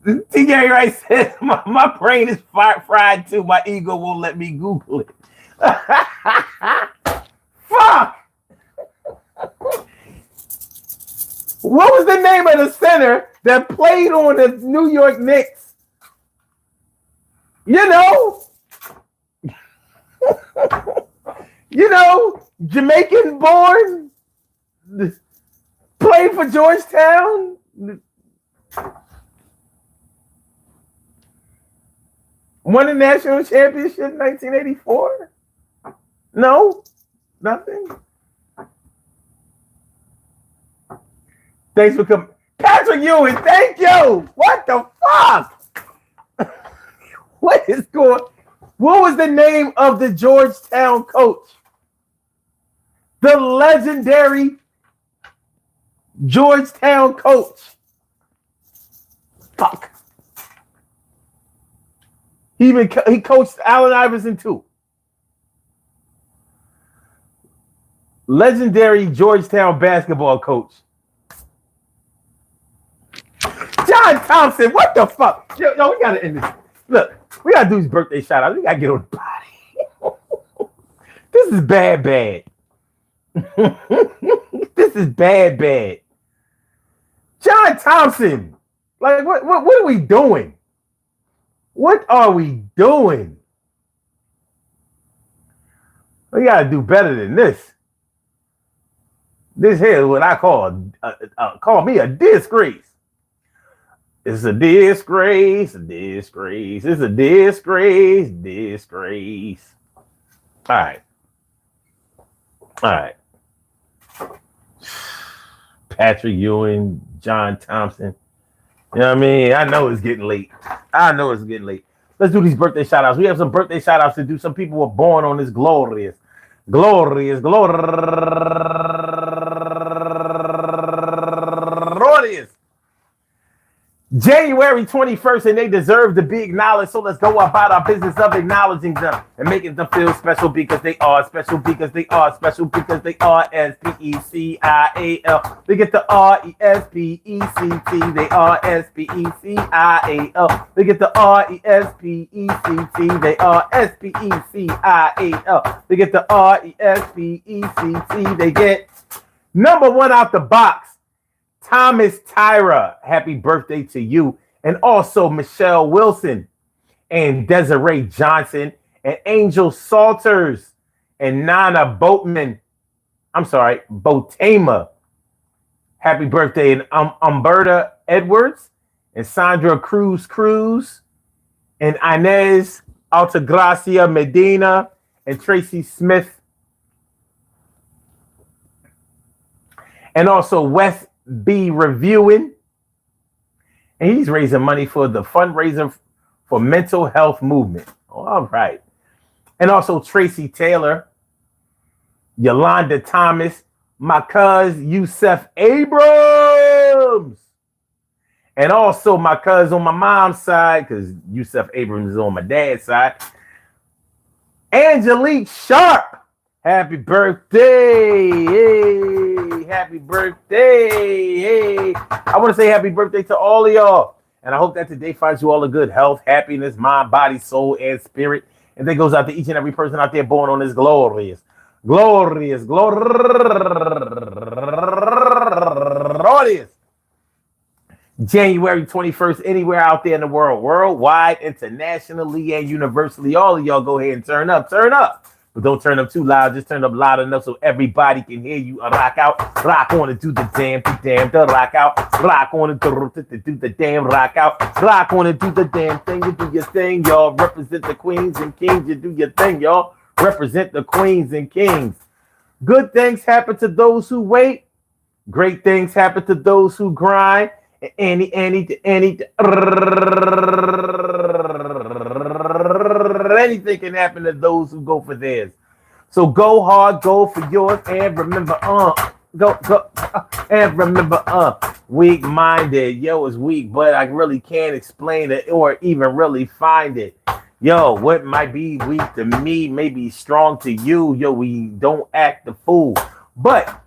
it. T. Gary Wright says, my brain is fried too. My ego won't let me Google it. Fuck! What was the name of the center that played on the New York Knicks? Jamaican born, played for Georgetown. Won the national championship in 1984. No, nothing. Thanks for coming. Patrick Ewing, thank you. What the fuck? What is going on? What was the name of the Georgetown coach? The legendary Georgetown coach. Fuck. He coached Allen Iverson too. Legendary Georgetown basketball coach. John Thompson, what the fuck? Yo, we gotta end this. Look, we gotta do his birthday shout out. We gotta get on the body. This is bad. This is bad. John Thompson. Like, what are we doing? What are we doing? We gotta do better than this. This here is what I call me a disgrace. It's a disgrace, It's a disgrace. All right. Patrick Ewing, John Thompson. You know what I mean? I know it's getting late. Let's do these birthday shout outs. We have some birthday shout outs to do. Some people were born on this glorious January 21st, and they deserve to be acknowledged. So let's go about our business of acknowledging them and making them feel special because they are special because they are special because they are SPECIAL. They get the RESPECT. They are SPECIAL. They get the RESPECT. They are SPECIAL. They get the RESPECT. They get number one out the box. Thomas Tyra, happy birthday to you. And also Michelle Wilson and Desiree Johnson and Angel Salters and Nana Botama. Happy birthday. And Umberta Edwards and Sandra Cruz and Inez Altagracia Medina and Tracy Smith. And also West B reviewing And he's raising money for the fundraiser for mental health movement. All right. And also Tracy Taylor, Yolanda Thomas, my cousin Yusef Abrams. And also my cousin on my mom's side, because Yusef Abrams is on my dad's side, Angelique Sharp. Happy birthday. Hey, happy birthday. Hey. I want to say happy birthday to all of y'all. And I hope that today finds you all a good health, happiness, mind, body, soul, and spirit. And that goes out to each and every person out there born on this glorious January 21st, anywhere out there in the world, worldwide, internationally, and universally. All of y'all go ahead and turn up. But don't turn up too loud. Just turn up loud enough so everybody can hear you. Rock out, rock on and do the damn, the rock out, rock on and do the damn, rock out, rock on and do the damn thing. You do your thing, y'all. Represent the queens and kings. You do your thing, y'all. Represent the queens and kings. Good things happen to those who wait. Great things happen to those who grind. Anything can happen to those who go for theirs. So go hard, go for yours, and remember, weak-minded. Yo, it's weak, but I really can't explain it or even really find it. Yo, what might be weak to me may be strong to you. Yo, we don't act the fool. But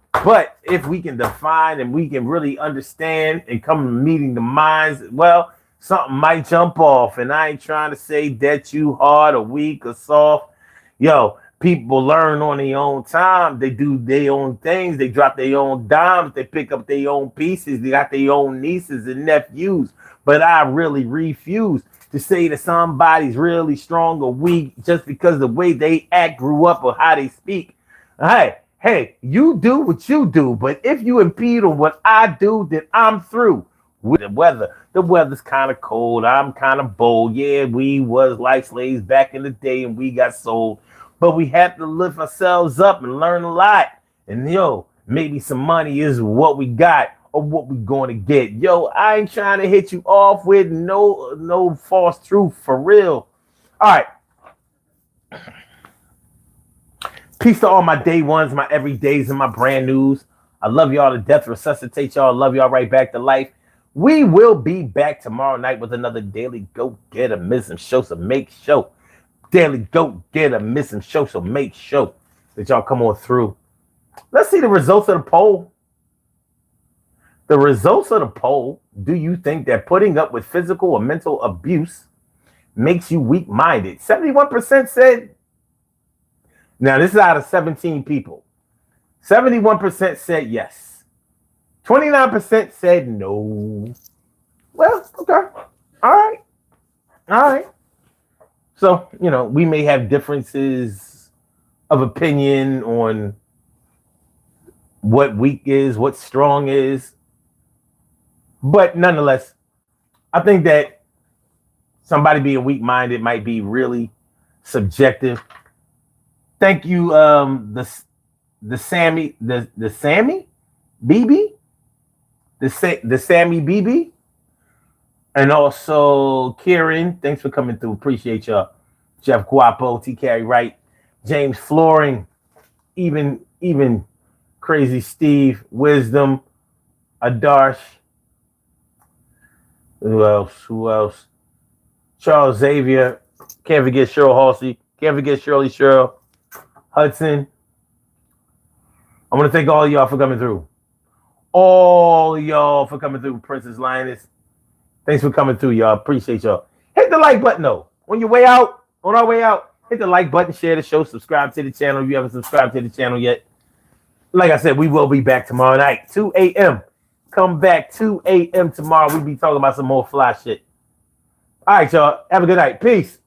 if we can define and we can really understand and come meeting the minds, well, something might jump off. And I ain't trying to say that you hard or weak or soft. Yo, people learn on their own time. They do their own things. They drop their own dimes. They pick up their own pieces. They got their own nieces and nephews. But I really refuse to say that somebody's really strong or weak just because the way they act, grew up, or how they speak. Hey, you do what you do, but if you impede on what I do, then I'm through. With the weather. The weather's kind of cold. I'm kind of bold. Yeah, we was like slaves back in the day and we got sold. But we have to lift ourselves up and learn a lot. And yo, maybe some money is what we got or what we going to get. Yo, I ain't trying to hit you off with no false truth for real. All right. Peace to all my day ones, my everydays, and my brand news. I love y'all to death, resuscitate y'all, love y'all right back to life. We will be back tomorrow night with another Daily Go Get a Missing Show, so make sure. Daily Go Get a Missing Show, so make sure that y'all come on through. Let's see the results of the poll. The results of the poll, do you think that putting up with physical or mental abuse makes you weak-minded? 71% said. Now, this is out of 17 people. 71% said yes. 29% said no. Well, okay. All right. So, we may have differences of opinion on what weak is, what strong is. But nonetheless, I think that somebody being weak-minded might be really subjective. Thank you, the Sammy BB, the Sammy BB, and also Kieran. Thanks for coming through. Appreciate y'all. Jeff Guapo, T. Carey Wright, James Flooring, even Crazy Steve, Wisdom, Adarsh. Who else? Charles Xavier. Can't forget Cheryl Halsey. Can't forget Shirley Cheryl. Hudson. I want to thank all of y'all for coming through. All of y'all for coming through. Princess Lioness. Thanks for coming through, y'all. Appreciate y'all. Hit the like button, though. On our way out, hit the like button, share the show, subscribe to the channel if you haven't subscribed to the channel yet. Like I said, we will be back tomorrow night, 2 a.m. Come back 2 a.m. tomorrow. We'll be talking about some more fly shit. All right, y'all. Have a good night. Peace.